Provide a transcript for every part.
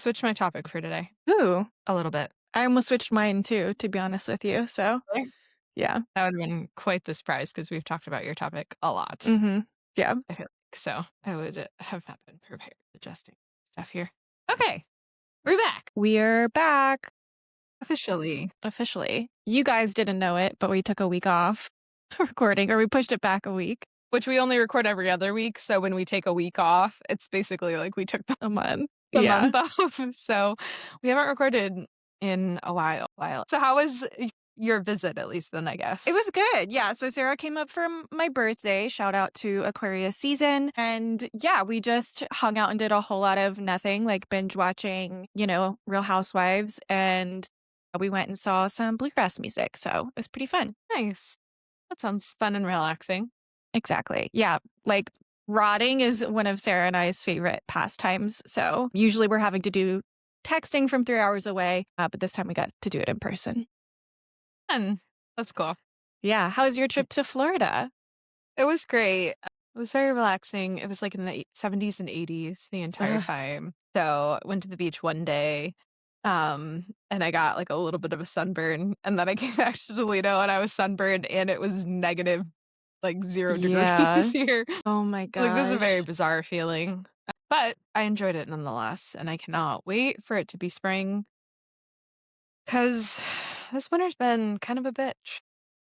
switched my topic for today Ooh, a little bit. I almost switched mine too, to be honest with you. So, Really? yeah. That would have been quite the surprise because we've talked about your topic a lot. Yeah. I feel like so. I would have not been prepared adjusting stuff here. Okay, we're back We're back officially. officially. You guys didn't know it, but we took a week off recording, or we pushed it back a week, Which we only record every other week. So when we take a week off, it's basically like we took a month. the Yeah. month off. So we haven't recorded in a while. So how was your visit, at least then, I guess? It was good. Yeah. So Sarah came up for my birthday. Shout out to Aquarius season. And yeah, we just hung out and did a whole lot of nothing, like binge watching, Real Housewives. And we went and saw some bluegrass music. So it was pretty fun. Nice. That sounds fun and relaxing. Exactly. Yeah. Like rotting is one of Sarah and I's favorite pastimes. So usually we're having to do texting from 3 hours away. But this time we got to do it in person. Fun. That's cool. Yeah. How was your trip to Florida? It was great. It was very relaxing. It was like in the 70s and 80s the entire Ugh. time. So I went to the beach one day, and I got like a little bit of a sunburn. And then I came back to Toledo and I was sunburned and it was negative like 0 Yeah. degrees here. Oh my Like this is a very gosh. bizarre feeling. But I enjoyed it nonetheless, and I cannot wait for it to be spring because this winter's been kind of a bitch.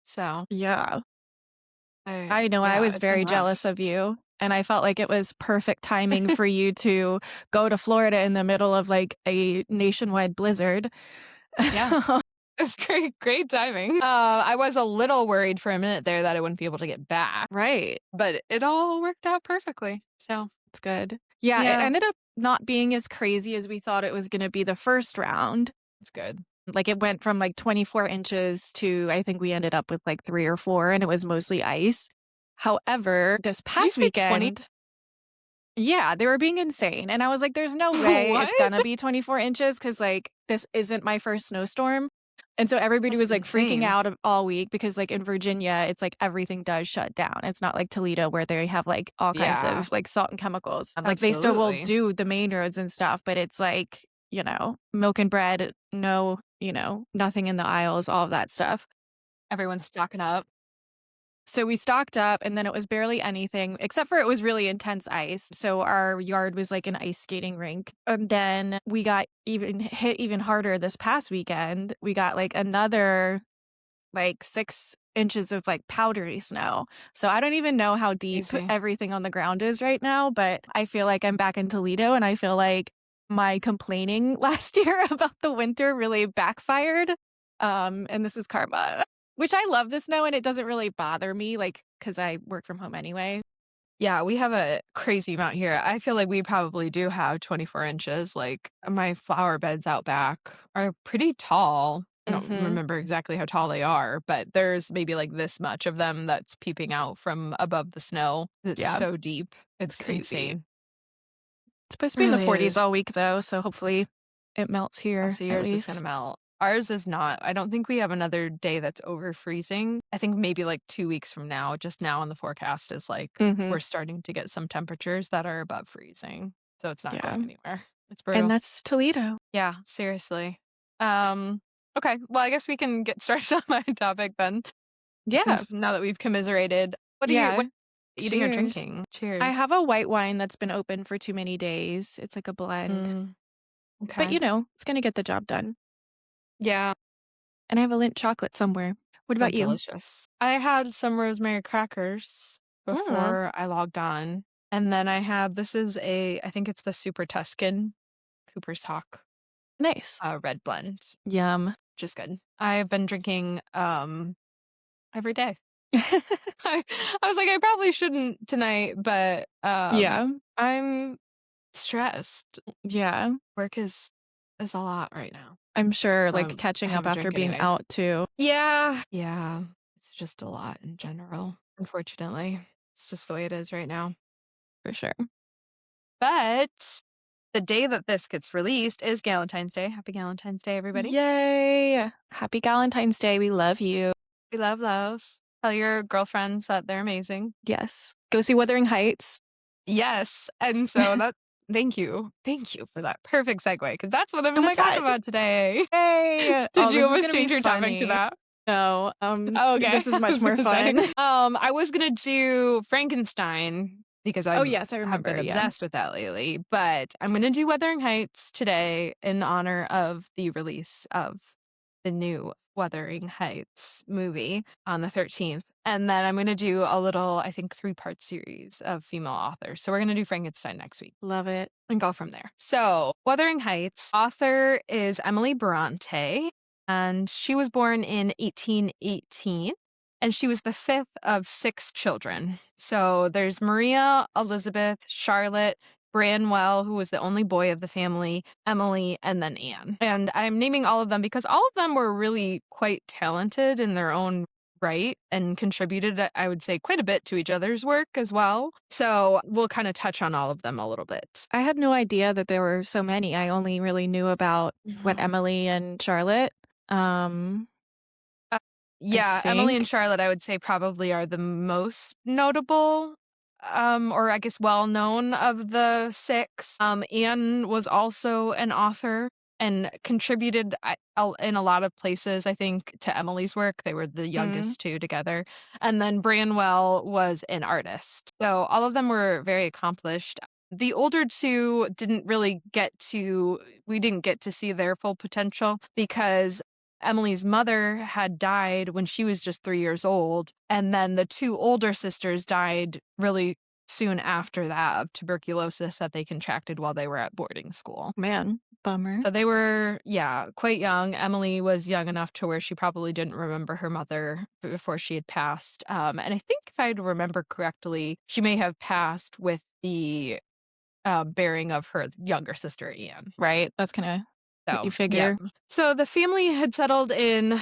So Yeah. I know. I yeah, was it's been very jealous rough. of you. And I felt like it was perfect timing for you to go to Florida in the middle of like a nationwide blizzard. Yeah. It's great timing. I was a little worried for a minute there that I wouldn't be able to get back, Right. but it all worked out perfectly. So It's good. Yeah, it yeah, ended up not being as crazy as we thought it was going to be the first round. it's good. Like it went from like 24 inches to I think we ended up with like 3 or 4 and it was mostly ice. However, this Did you past say 20? weekend, yeah, they were being insane. And I was like, there's no way What? it's gonna be 24 inches because like this isn't my first snowstorm. And so everybody That's was like freaking insane. out all week because like in Virginia, it's like everything does shut down. It's not like Toledo where they have like all kinds Yeah, of like salt and chemicals. Like they still will absolutely. do the main roads and stuff, but it's like, milk and bread, no, nothing in the aisles, all of that stuff. Everyone's stocking up. So we stocked up and then it was barely anything except for it was really intense ice. So our yard was like an ice skating rink. And then we got hit even harder this past weekend. We got like another like 6 inches of like powdery snow. So I don't even know how deep Crazy. everything on the ground is right now, but I feel like I'm back in Toledo and I feel like my complaining last year about the winter really backfired. And this is karma. Which I love the snow and it doesn't really bother me, like, because I work from home anyway. Yeah, we have a crazy amount here. I feel like we probably do have 24 inches. Like my flower beds out back are pretty tall. I don't Mm-hmm. remember exactly how tall they are, but there's maybe like this much of them that's peeping out from above the snow. It's Yeah, so deep. it's It's crazy. insane. It's supposed to be in the Really 40s is. all week, though, so hopefully it melts here So at yours is gonna least. melt. Ours is not. I don't think we have another day that's over freezing. I think maybe like 2 weeks from now, just now on the forecast is like Mm-hmm. we're starting to get some temperatures that are above freezing. So it's not Yeah, going anywhere. It's and brutal. that's Toledo. Yeah, seriously. Okay. Well, I guess we can get started on my topic then. Yeah, Since now that we've commiserated, yeah. what eating or Cheers. drinking? I Cheers. have a white wine that's been open for too many days. It's like a blend, Mm, but okay. it's gonna get the job done. Yeah, And I have a Lindt chocolate somewhere. What so about you? delicious. I had some rosemary crackers Mm, before I logged on. And then I have I think it's the Super Tuscan Cooper's Hawk nice. red blend, Yum. which is good. I've been drinking every day. I, I was like, I probably shouldn't tonight, but Yeah, I'm stressed. yeah. Work is a lot right now. I'm sure, So like, I catching have up a after drink being anyways. out too, Yeah. It's just a lot in general, unfortunately. It's just the way it is right now. for sure. But the day that this gets released is Galentine's Day. Happy Galentine's Day, everybody. Yay! Happy Galentine's Day, we love you. We love love. Tell your girlfriends that they're amazing. Yes. Go see Wuthering Heights. Yes. And so Thank you. Thank you for that perfect segue, because that's what I'm Oh gonna my talk god. about today. Yay! Did Oh, you this is almost gonna be change your topic to funny. that? No, Oh, okay. this is I much was more gonna say, fun. I was gonna do Frankenstein because I Oh, yes, I have been remember, yeah. obsessed with that lately, but I'm gonna do Wuthering Heights today in honor of the release of the new Wuthering Heights movie on the 13th. And then I'm gonna do a little, I think, 3-part series of female authors. So we're gonna do Frankenstein next week Love it. and go from there. So, Wuthering Heights, author is Emily Brontë, and she was born in 1818, and she was the fifth of 6 children. So, there's Maria, Elizabeth, Charlotte, Branwell, who was the only boy of the family, Emily, and then Anne. And I'm naming all of them because all of them were really quite talented in their own right and contributed, I would say, quite a bit to each other's work as well. So we'll kind of touch on all of them a little bit. I had no idea that there were so many. I only really knew about what Mhm. Emily and Charlotte, Uh, I yeah, Emily and think. Charlotte, I would say, probably are the most notable, or I guess well known of the 6. Anne was also an author and contributed in a lot of places, I think, to Emily's work. They were the Mm, youngest 2 together. And then Branwell was an artist. So all of them were very accomplished. The older 2 we didn't get to see their full potential because Emily's mother had died when she was just 3 years old, and then the 2 older sisters died really soon after that of tuberculosis that they contracted while they were at boarding school. man, bummer. So they were, yeah, quite young. Emily was young enough to where she probably didn't remember her mother before she had passed. And I think if I remember correctly, she may have passed with the bearing of her younger sister, Anne. Right, that's kinda what So, you yeah. figure. So the family had settled in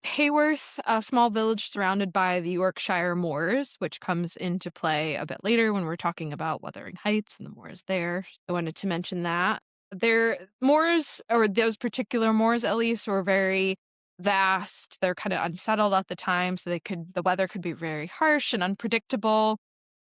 Haworth, a small village surrounded by the Yorkshire moors, which comes into play a bit later when we're talking about Wuthering Heights and the moors there. I wanted to mention that. Their moors, or those particular moors at least, were very vast. They're kind of unsettled at the time, so the weather could be very harsh and unpredictable.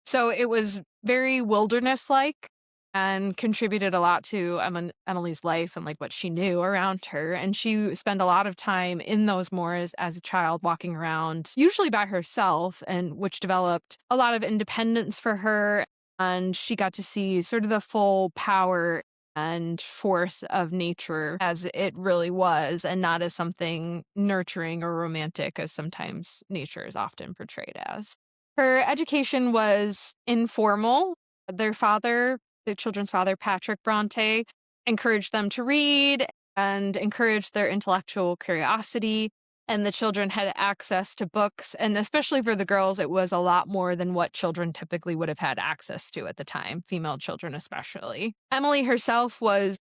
So it was very wilderness-like and contributed a lot to Emily's life and, like, what she knew around her, and she spent a lot of time in those moors as a child walking around, usually by herself, and which developed a lot of independence for her, and she got to see sort of the full power and force of nature as it really was, and not as something nurturing or romantic as sometimes nature is often portrayed as. Her education was informal. Their father, the children's father, Patrick Brontë, encouraged them to read and encouraged their intellectual curiosity. And the children had access to books. And especially for the girls, it was a lot more than what children typically would have had access to at the time, female children especially. Emily herself was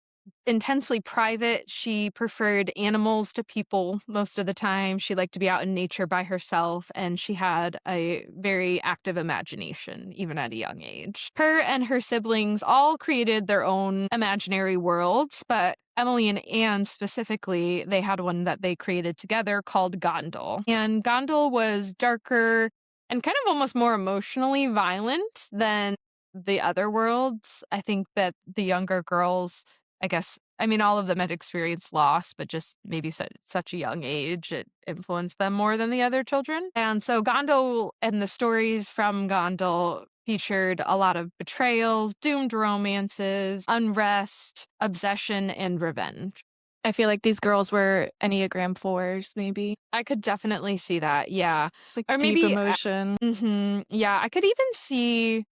intensely private. She preferred animals to people most of the time. She liked to be out in nature by herself, and she had a very active imagination, even at a young age. Her and her siblings all created their own imaginary worlds, but Emily and Anne specifically, they had one that they created together called Gondel. And Gondel was darker and kind of almost more emotionally violent than the other worlds. I think that the younger girls, I guess, I mean, all of them had experienced loss, but just maybe such a young age, it influenced them more than the other children. And so Gondel and the stories from Gondel featured a lot of betrayals, doomed romances, unrest, obsession, and revenge. I feel like these girls were Enneagram 4s, maybe. I could definitely see that, yeah. It's like Or deep maybe, emotion. yeah, I could even see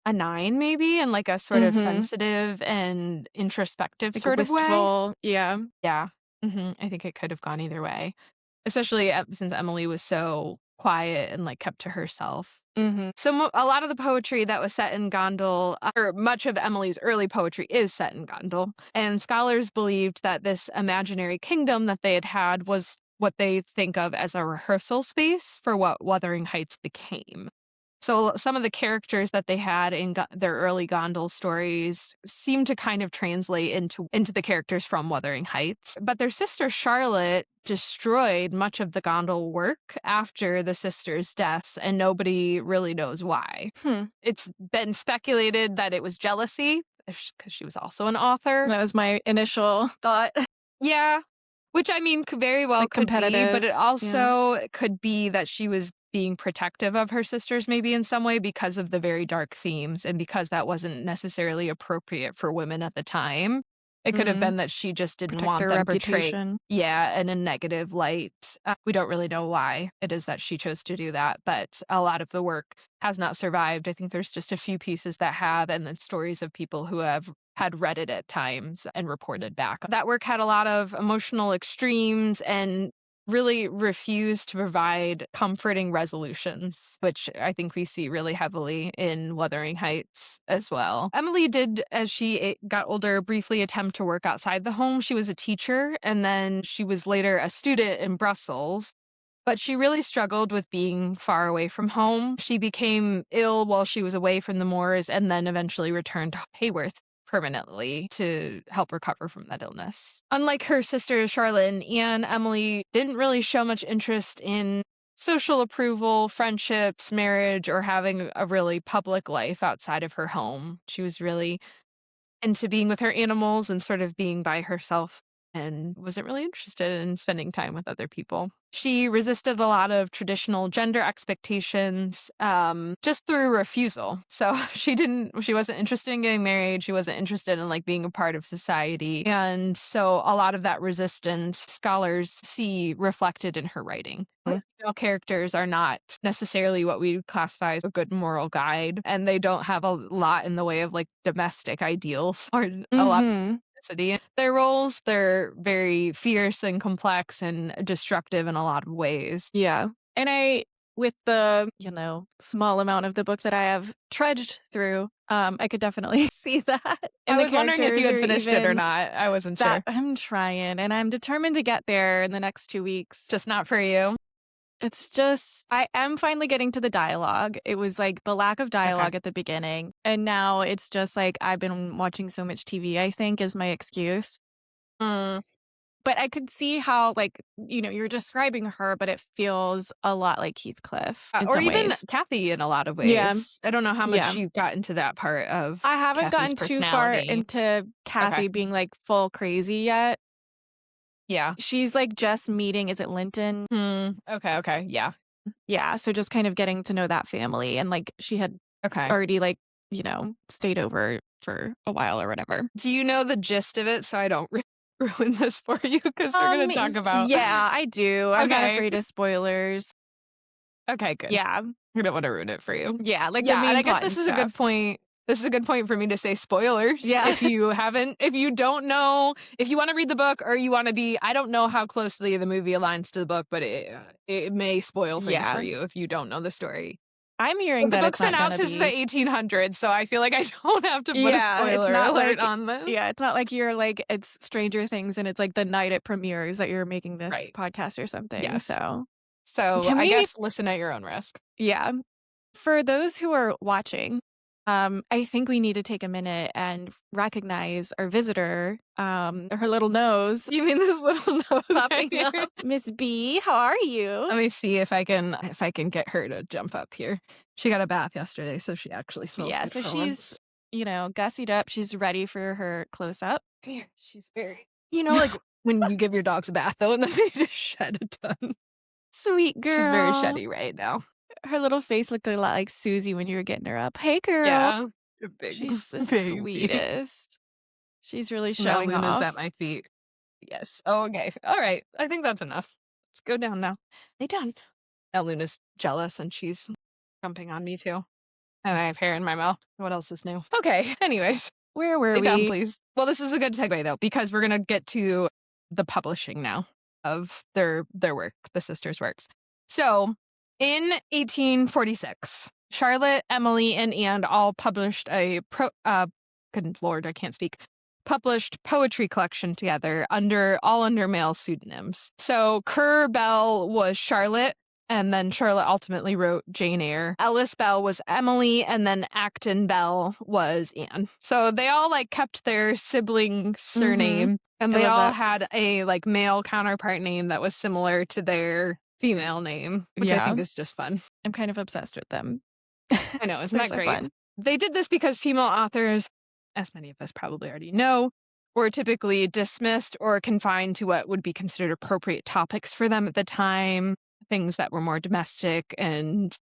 a 9 maybe in, like, a sort of Mhm. sensitive and introspective Like sort of way. wistful, yeah. Yeah. I think it could have gone either way, especially since Emily was so quiet and, like, kept to herself. Mhm. So a lot of the poetry that was set in Gondel, or much of Emily's early poetry is set in Gondel, and scholars believed that this imaginary kingdom that they had had was what they think of as a rehearsal space for what Wuthering Heights became. So some of the characters that they had in their early Gondel stories seem to kind of translate into the characters from Wuthering Heights. But their sister Charlotte destroyed much of the Gondel work after the sisters' deaths, and nobody really knows why. Hmm. It's been speculated that it was jealousy because she was also an author. That was my initial thought. Yeah, which I mean, very well Like could be, but it competitive. Yeah. also could be that she was being protective of her sisters maybe in some way because of the very dark themes and because that wasn't necessarily appropriate for women at the time. It could have Mm, been that she just didn't protect want their them portrayed, reputation. yeah, in a negative light. We don't really know why it is that she chose to do that, but a lot of the work has not survived. I think there's just a few pieces that have, and then stories of people who have had read it at times and reported back. That work had a lot of emotional extremes and really refused to provide comforting resolutions, which I think we see really heavily in Wuthering Heights as well. Emily did, as she got older, briefly attempt to work outside the home. She was a teacher, and then she was later a student in Brussels. But she really struggled with being far away from home. She became ill while she was away from the moors and then eventually returned to Haworth permanently to help recover from that illness. Unlike her sisters Charlotte and Anne, Emily didn't really show much interest in social approval, friendships, marriage, or having a really public life outside of her home. She was really into being with her animals and sort of being by herself and wasn't really interested in spending time with other people. She resisted a lot of traditional gender expectations just through refusal. So she wasn't interested in getting married. She wasn't interested in like being a part of society. And so a lot of that resistance scholars see reflected in her writing. Female characters are not necessarily what we would classify as a good moral guide, and they don't have a lot in the way of like domestic ideals or a lot of Mhm. authenticity in their roles. They're very fierce and complex and destructive in a lot of ways. Yeah. And with the, small amount of the book that I have trudged through, I could definitely see that in I the was wondering if you characters had or finished it or even not. I wasn't that sure. I'm trying and I'm determined to get there in the next 2 weeks. Just not for you. It's just I am finally getting to the dialogue. It was like the lack of Okay. dialogue at the beginning, and now it's just like I've been watching so much TV, I think is my excuse. Mm. But I could see how, like, you're describing her, but it feels a lot like Heathcliff in Or some even ways. Kathy in a lot of Yeah, ways. I don't know how much yeah. you got into that part I of haven't Kathy's gotten too far personality. into Okay. Kathy being, like, full crazy yet. Yeah. She's, like, just meeting is it Linton? Okay, okay. Yeah. Yeah, so just kind of getting to know that family, and, like, she had Okay. already, like, stayed over for a while or whatever. Do you know the gist of it so I don't ruin this for you? Because we're gonna talk about Yeah, I do. I'm not Okay. afraid of spoilers. Okay, good. Yeah. I don't wanna ruin it for you. Yeah, like the Yeah, and main I guess plot this and is a good stuff. point. This is a good point for me to say spoilers. Yeah. If you don't know, if you wanna read the book or you wanna be I don't know how closely the movie aligns to the book, but it may spoil things for Yeah. you if you don't know the story. I'm But hearing the that it's book's been not out gonna since the be 1800s, so I feel like I don't have to put a Yeah, spoiler alert on this. it's not like you're like it's Stranger Things and it's like the night it premieres that you're making this Right. podcast or something, Yes. so So, can I we guess listen at your own risk. Yeah. For those who are watching, I think we need to take a minute and recognize our visitor, her little nose You mean this little nose right popping here? up. Miss B, how are you? Let me see if I can get her to jump up here. She got a bath yesterday, so she actually smells Yeah, good so for she's, once. gussied up. She's ready for her close up. Come here. She's very like, when you give your dogs a bath, though, and then they just shed a ton. Sweet She's very girl. sheddy right now. Her little face looked a lot like Susie when you were getting her up. Hey, girl. Yeah. A big She's the baby. sweetest. She's really Now showing Luna's at off. my feet. Yes. Oh, okay. All right. I think that's enough. Let's go down now. Lay down. Now Luna's jealous and she's jumping on me too. And I have hair in my mouth. What else is new? Okay. Anyways, Where were lay down, we? please. Well, this is a good segue though, because we're gonna get to the publishing now of their work, the sisters' works. So, in 1846, Charlotte, Emily, and Anne all published good lord, I can't speak. Published poetry collection together under male pseudonyms. So Kerr Bell was Charlotte, and then Charlotte ultimately wrote Jane Eyre. Ellis Bell was Emily, and then Acton Bell was Anne. So they all like kept their sibling surname, and I they love all that. had a like male counterpart name that was similar to their female name, which I Yeah. think is just fun. I'm kind of obsessed with them. I know, isn't They're that so great? fun. They did this because female authors as many of us probably already know, were typically dismissed or confined to what would be considered appropriate topics for them at the time, things that were more domestic and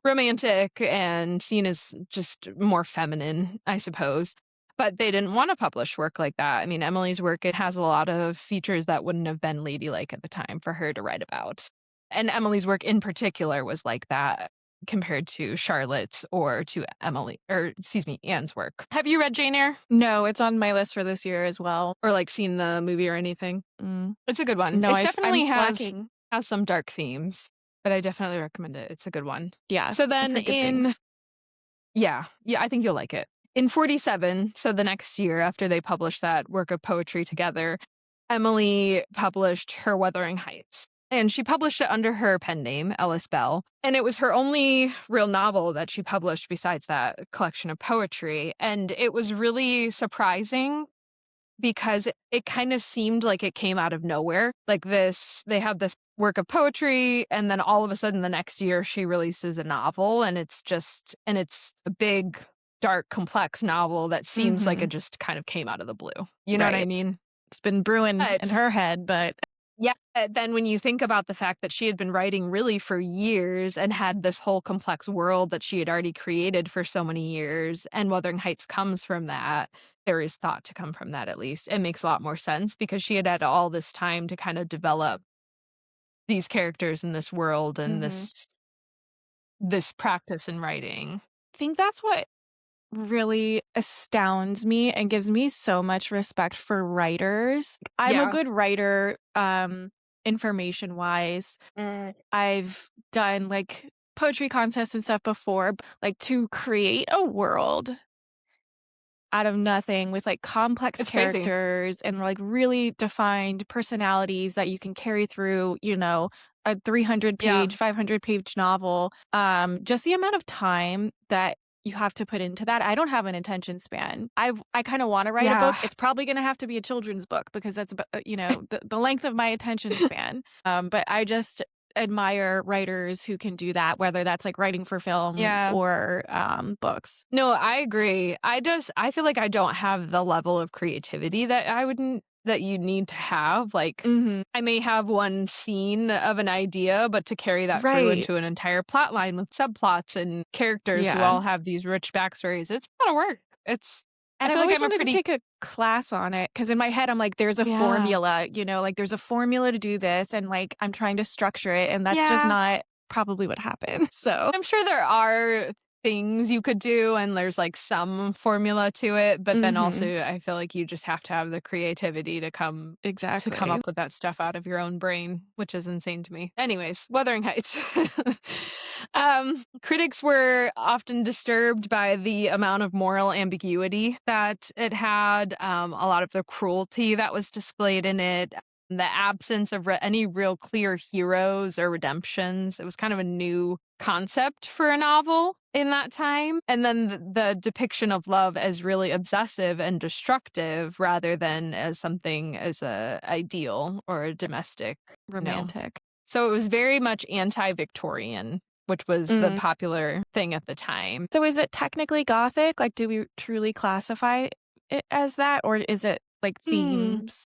romantic and seen as just more feminine, I suppose. But they didn't want to publish work like that. I mean, Emily's work, it has a lot of features that wouldn't have been ladylike at the time for her to write about. And Emily's work in particular was like that compared to Charlotte's or to Anne's work. Have you read Jane Eyre No, it's on my list for this year as well. or like seen the movie or anything? Mm. It's a good one. No, It I'm definitely slacking. has some dark themes, but I definitely recommend it. It's a good one. Yeah, So I've then heard good things. yeah, I think you'll like it. In 47, so the next year after they published that work of poetry together, Emily published her Wuthering Heights. And she published it under her pen name, Ellis Bell. And it was her only real novel that she published besides that collection of poetry. And it was really surprising because it kind of seemed like it came out of nowhere. Like they have this work of poetry, and then all of a sudden the next year she releases a novel, and it's a big, dark, complex novel that seems like Mhm. it just kind of came out of the blue. You know what I Right. mean? It's been brewing in But her head, but yeah, then when you think about the fact that she had been writing really for years and had this whole complex world that she had already created for so many years, and Wuthering Heights comes from that, there is thought to come from that at least. It makes a lot more sense because she had all this time to kind of develop these characters in this world and mhm. this practice in writing. I think that's what really astounds me and gives me so much respect for writers. I'm a Yeah. good writer, information-wise. Mm. I've done, like, poetry contests and stuff before, like, to create a world out of nothing with, like, complex It's crazy. characters and, like, really defined personalities that you can carry through, a 300-page, Yeah. 500-page novel. Just the amount of time that you have to put into that. I don't have an attention span. I kinda wanna write a Yeah. book. It's probably gonna have to be a children's book because that's about, the length of my attention span. But I just admire writers who can do that, whether that's, like, writing for film Yeah. or, books. No, I agree. I feel like I don't have the level of creativity that that you need to have. Like, Mhm. I may have one scene of an idea, but to carry that through Right. into an entire plot line with subplots and characters who Yeah. all have these rich backstories, it's a lot of work. I And I've feel like always I'm a wanted to pretty take a class on it because in my head, I'm like, there's a yeah. formula, like there's a formula to do this. And like, I'm trying to structure it. And that's just Yeah. not probably what happened. So, I'm sure there are things you could do and there's like some formula to it, but then hmm also I feel like you just have to have the creativity to come exactly. up with that stuff out of your own brain, which is insane to me. Anyways, Wuthering Heights. Critics were often disturbed by the amount of moral ambiguity that it had, a lot of the cruelty that was displayed in it, the absence of any real clear heroes or redemptions. It was kind of a new concept for a novel in that time. And then the depiction of love as really obsessive and destructive rather than as something as a ideal or a domestic, you know. Romantic. So it was very much anti-Victorian, which was the Mm. popular thing at the time. So is it technically gothic? Like, do we truly classify it as that? Or is it like Hmm. themes?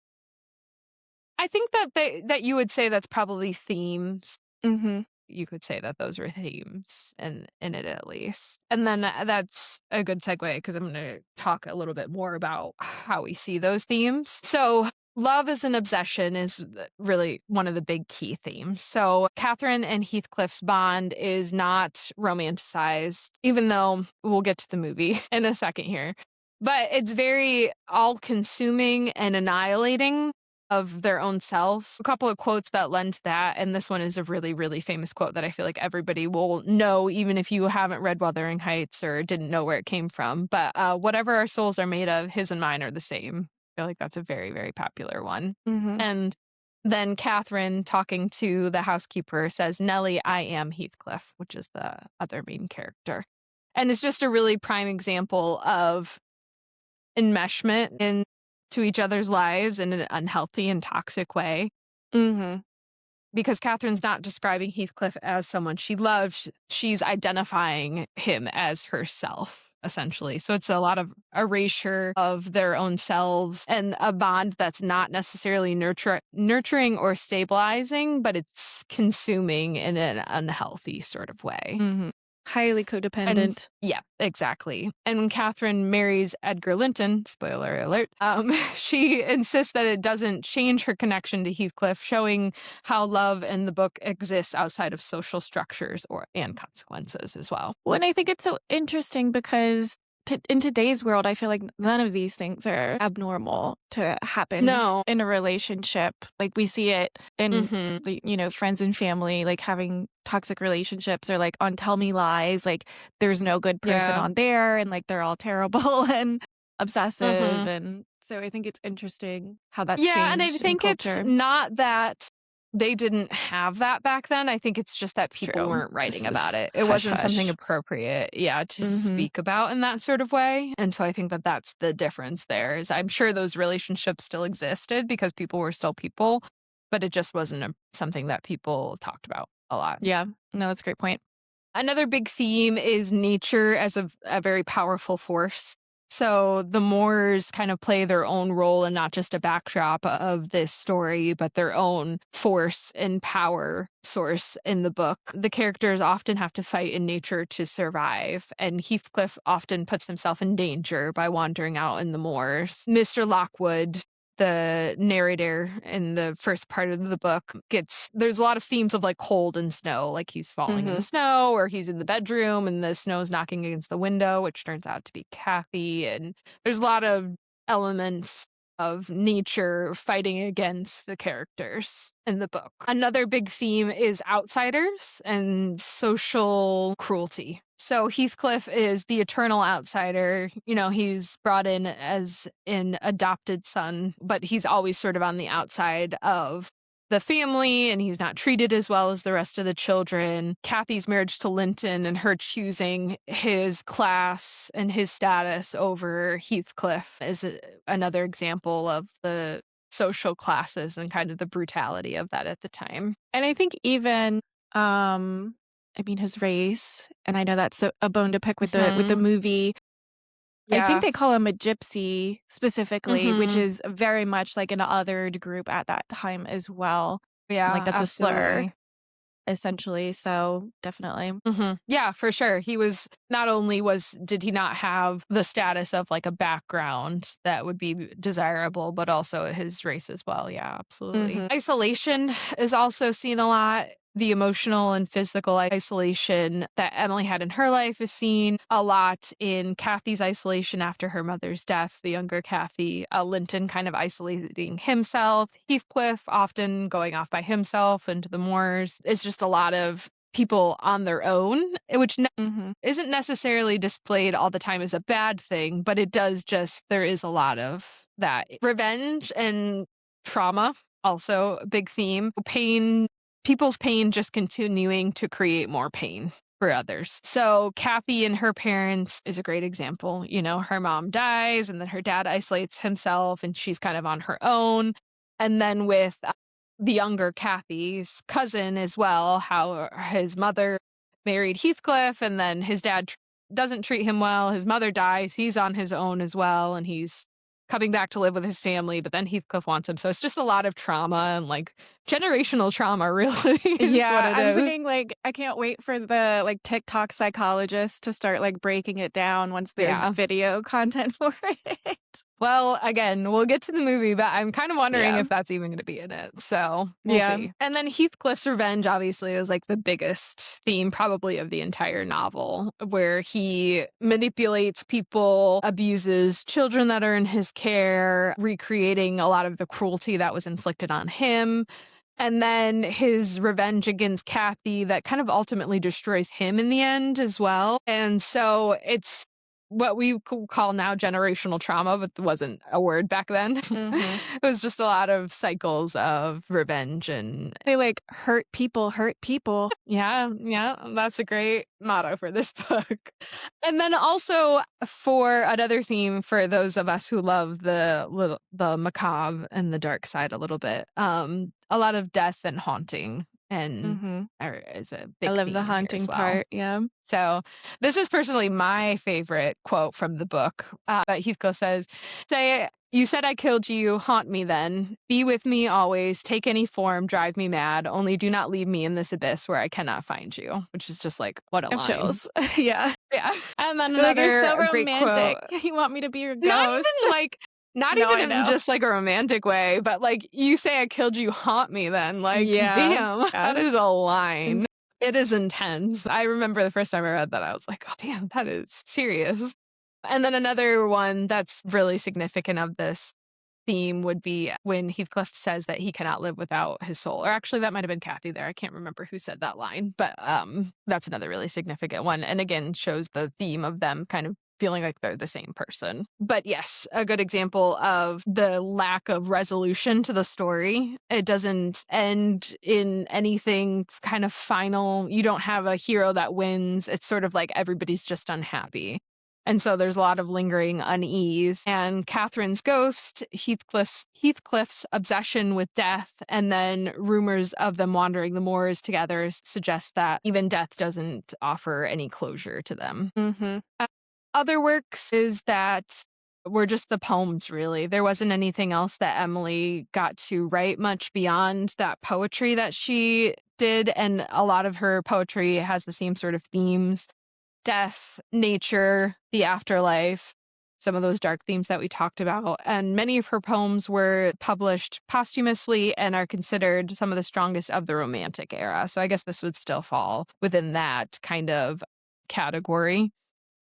I think that you would say that's probably themes. hmm You could say that those were themes in it at least. And then that's a good segue because I'm going to talk a little bit more about how we see those themes. So love as an obsession is really one of the big key themes. So Catherine and Heathcliff's bond is not romanticized, even though we'll get to the movie in a second here. But it's very all-consuming and annihilating of their own selves. A couple of quotes that lend to that, and this one is a really, really famous quote that I feel like everybody will know, even if you haven't read Wuthering Heights or didn't know where it came from. But whatever our souls are made of, his and mine are the same. I feel like that's a very, very popular one. hmm And then Catherine, talking to the housekeeper, says, "Nellie, I am Heathcliff," which is the other main character. And it's just a really prime example of enmeshment into each other's lives in an unhealthy and toxic way. hmm Because Catherine's not describing Heathcliff as someone she loves, she's identifying him as herself. essentially. So it's a lot of erasure of their own selves and a bond that's not necessarily nurturing or stabilizing, but it's consuming in an unhealthy sort of way. Mhm. Highly And codependent. yeah, exactly. And when Catherine marries Edgar Linton, spoiler alert, she insists that it doesn't change her connection to Heathcliff, showing how love in the book exists outside of social structures and consequences as well. Well, and I think it's so interesting because in today's world, I feel like none of these things are abnormal to happen No. in a relationship. Like we see it in Hmm. friends and family, like having toxic relationships or like on Tell Me Lies, like there's no good person Yeah. on there and like they're all terrible and obsessive. Hmm. And so I think it's interesting how that's Yeah, and I changed in think it's culture. not that they didn't have that back then. I think it's just that It's people true. weren't writing Just about was it. It hush wasn't something hush. appropriate, yeah, to Hmm. speak about in that sort of way. And so I think that that's the difference there. Is I'm sure those relationships still existed because people were still people, but it just wasn't something that people talked about a lot. Yeah. No, that's a great point. Another big theme is nature as a very powerful force. So the Moors kind of play their own role and not just a backdrop of this story, but their own force and power source in the book. The characters often have to fight in nature to survive, and Heathcliff often puts himself in danger by wandering out in the moors. Mr. Lockwood, the narrator in the first part of the book, there's a lot of themes of like cold and snow, like he's falling in the Hmm. snow or he's in the bedroom and the snow's knocking against the window, which turns out to be Kathy. And there's a lot of elements of nature fighting against the characters in the book. Another big theme is outsiders and social cruelty. So Heathcliff is the eternal outsider. You know, he's brought in as an adopted son, but he's always sort of on the outside of the family and he's not treated as well as the rest of the children. Kathy's marriage to Linton and her choosing his class and his status over Heathcliff is another example of the social classes and kind of the brutality of that at the time. And I think even, I mean, his race, and I know that's a bone to pick with the Hmm. movie. I think Yeah. they call him a gypsy specifically, which Hmm. is very much like an othered group at that time as well. And like Yeah, that's a slur, absolutely. essentially. So definitely. Yeah, for sure. Did he not have the status of like a background that would be desirable, but also his race as well. Yeah, absolutely. Hmm. Isolation is also seen a lot. The emotional and physical isolation that Emily had in her life is seen a lot in Kathy's isolation after her mother's death, the younger Kathy, Linton kind of isolating himself, Heathcliff often going off by himself into the moors. It's just a lot of people on their own, which Hmm. isn't necessarily displayed all the time as a bad thing, but there is a lot of that. Revenge and trauma, also a big theme. People's pain just continuing to create more pain for others. So Kathy and her parents is a great example. You know, her mom dies and then her dad isolates himself and she's kind of on her own. And then with the younger Kathy's cousin as well, how his mother married Heathcliff and then his dad doesn't treat him well. His mother dies. He's on his own as well. And he's coming back to live with his family, but then Heathcliff wants him. So it's just a lot of trauma and like generational trauma, really, is what Yeah, it I'm is. thinking like I can't wait for the like TikTok psychologist to start like breaking it down once there's Yeah. video content for it. Well, again, we'll get to the movie, but I'm kind of wondering Yeah. if that's even going to be in it. So we'll Yeah. see. And then Heathcliff's revenge, obviously, is like the biggest theme, probably, of the entire novel, where he manipulates people, abuses children that are in his care, recreating a lot of the cruelty that was inflicted on him. And then his revenge against Kathy that kind of ultimately destroys him in the end as well. And so it's what we call now generational trauma, but wasn't a word back then. Hmm. It was just a lot of cycles of revenge and They like hurt people, hurt people. yeah, that's a great motto for this book. And then also for another theme for those of us who love the macabre and the dark side a little bit, a lot of death and haunting and Mhm. is a I big love the theme in here as haunting well. part, yeah. So this is personally my favorite quote from the book. But Heathcliff says, "Say, you said I killed you, haunt me then. Be with me always, take any form, drive me mad. Only do not leave me in this abyss where I cannot find you." Which is just like, what a I have line. chills. Yeah. Yeah. And then You're like, "You're so another great romantic. quote. You want me to be your Not ghost." even like, not No, even I in know. just like a romantic way, but like, you say I killed you, haunt me then. Like, Yeah. damn, Yeah. that is a line. And It is intense. I remember the first time I read that, I was like, oh, damn, that is serious. And then another one that's really significant of this theme would be when Heathcliff says that he cannot live without his soul. Or actually, that might have been Kathy there. I can't remember who said that line, but that's another really significant one. And again, shows the theme of them kind of feeling like they're the same person. But yes, a good example of the lack of resolution to the story. It doesn't end in anything kind of final. You don't have a hero that wins. It's sort of like everybody's just unhappy. And so there's a lot of lingering unease. And Catherine's ghost, Heathcliff's obsession with death, and then rumors of them wandering the moors together suggest that even death doesn't offer any closure to them. Mhm. Other works is that were just the poems, really. There wasn't anything else that Emily got to write much beyond that poetry that she did. And a lot of her poetry has the same sort of themes: death, nature, the afterlife, some of those dark themes that we talked about. And many of her poems were published posthumously and are considered some of the strongest of the Romantic era. So I guess this would still fall within that kind of category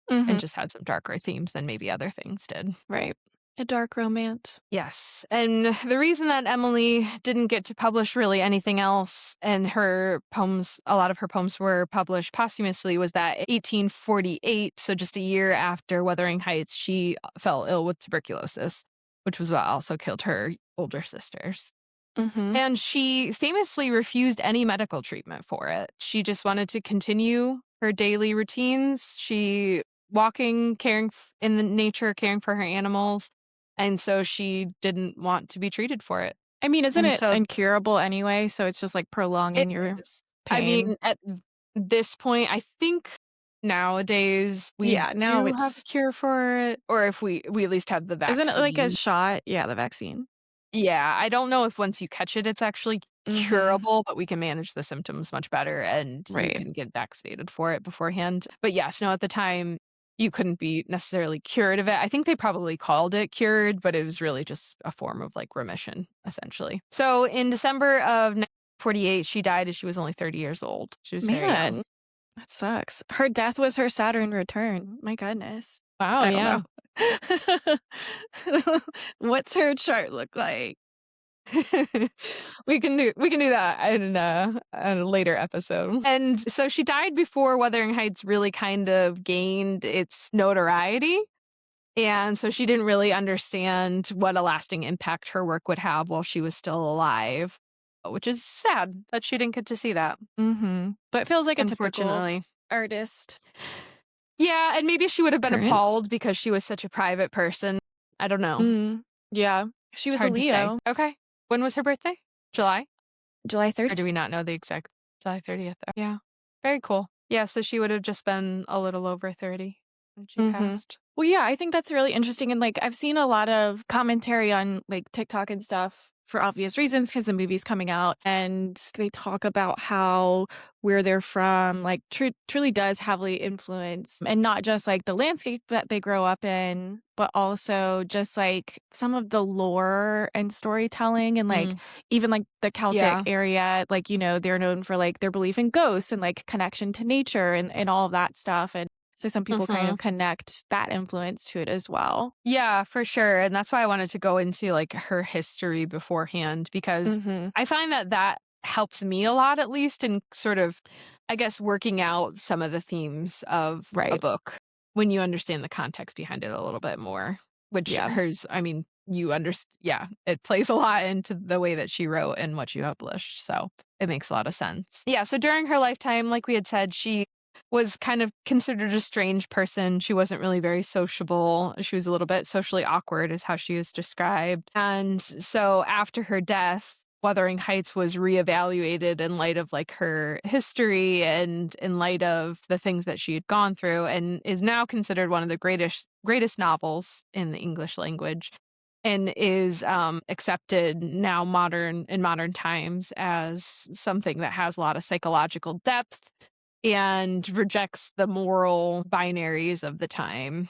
and Mhm. just had some darker themes than maybe other things did. Right. A dark romance. Yes. And the reason that Emily didn't get to publish really anything else, and her poems, a lot of her poems were published posthumously, was that 1848, so just a year after Wuthering Heights, she fell ill with tuberculosis, which was what also killed her older sisters. Mhm. And she famously refused any medical treatment for it. She just wanted to continue her daily routines. She walking, in the nature, caring for her animals. And so she didn't want to be treated for it. I mean, isn't And it so incurable anyway? So it's just like it prolonging your is. I pain. mean, at this point, I think nowadays we Yeah, now do have a it's cure for it, or if we at least have the isn't it like a vaccine. shot? Yeah, the vaccine. Yeah, I don't know if once you catch it, it's actually Mhm. curable, but we can manage the symptoms much better and you Right. can get vaccinated for it beforehand. But yes, no, at the time, you couldn't be necessarily cured of it. I think they probably called it cured, but it was really just a form of like remission, essentially. So in December of 1948, she died as she was only 30 years old. She was very young. Man, that sucks. Her death was her Saturn return. My goodness. Wow, I don't yeah. know. What's her chart look like? We can do that in a later episode. And so she died before Wuthering Heights really kind of gained its notoriety. And so she didn't really understand what a lasting impact her work would have while she was still alive, which is sad that she didn't get to see that, Mhm. But it feels like a typical unfortunately. artist Yeah, and maybe she would have been occurrence. appalled because she was such a private person. I don't know. Mm. Yeah. She It's was a hard to say. Leo, Okay. When was her birthday? July? July Or 30th. do we not know the exact July 30th? Yeah. Very cool. Yeah, so she would have just been a little over 30 when she Mhm. passed. Well, yeah, I think that's really interesting, and, like, I've seen a lot of commentary on, like, TikTok and stuff for obvious reasons because the movie's coming out, and they talk about how where they're from, like, truly does heavily influence and not just, like, the landscape that they grow up in, but also just, like, some of the lore and storytelling and, like, Mm, even, like, the Celtic yeah. area, like, they're known for, like, their belief in ghosts and, like, connection to nature and all of that stuff, and so some people kind of Mhm. connect that influence to it as well. Yeah, for sure, and that's why I wanted to go into, like, her history beforehand because Mhm. I find that that helps me a lot, at least, in sort of, I guess, working out some of the themes of a Right. book when you understand the context behind it a little bit more, which Yeah. hers, I mean, yeah, it plays a lot into the way that she wrote and what she published, so it makes a lot of sense. Yeah, so during her lifetime, like we had said, she was kind of considered a strange person. She wasn't really very sociable. She was a little bit socially awkward, is how she was described. And so after her death, Wuthering Heights was reevaluated in light of like her history and in light of the things that she had gone through, and is now considered one of the greatest novels in the English language, and is accepted now in modern times as something that has a lot of psychological depth and rejects the moral binaries of the time.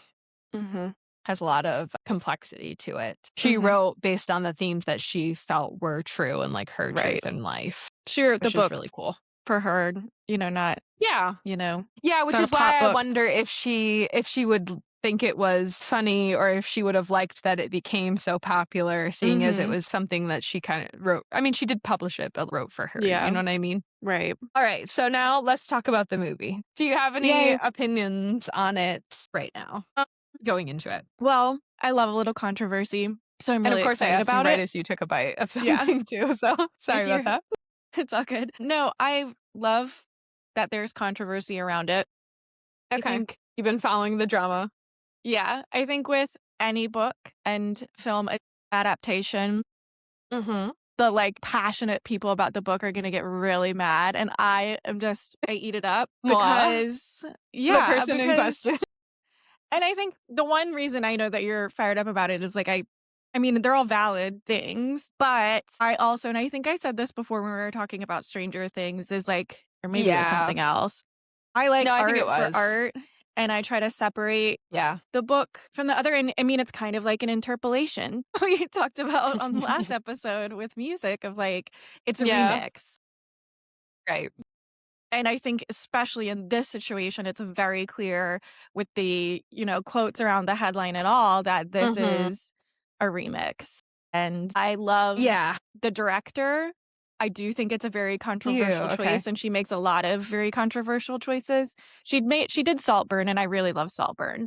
Mhm. Has a lot of complexity to it. She Mhm. wrote based on the themes that she felt were true and like her Right. truth in life, She wrote the which is book really cool. for her, not, Yeah. Yeah, it's which not a is pop why I book. wonder if she would think it was funny, or if she would have liked that it became so popular, seeing as it Mhm. was something that she kind of wrote. I mean, she did publish it, but wrote for her. You Yeah. know what I mean? Right. All right. So now let's talk about the movie. Do you have any Yay. opinions on it right now, Uh, going into it? well, I love a little controversy, so I'm And of really course, I excited asked you about right it. as you took a bite of Yeah. something too, so sorry If about you're that. It's all good. No, I love that there's controversy around it. I Okay. think You've been following the drama. Yeah, I think with any book and film adaptation, Mhm. the, passionate people about the book are gonna get really mad, and I eat it up Moi, the person in because question. and I think the one reason I know that you're fired up about it is, I mean, they're all valid things, but I also and I think I said this before when we were talking about Stranger Things, or maybe it was Yeah. something else. I like No, I think it art for was. art, and I try to separate Yeah. the book from the other, and I mean, it's kind of like an interpolation we talked about on the last episode with music of, it's a Yeah. remix. Right. And I think especially in this situation, it's very clear with the, quotes around the headline and all that this Mhm. is a remix. And I love Yeah. the director. I do think it's a very You, controversial okay. choice, and she makes a lot of very controversial choices. She did Saltburn, and I really love Saltburn.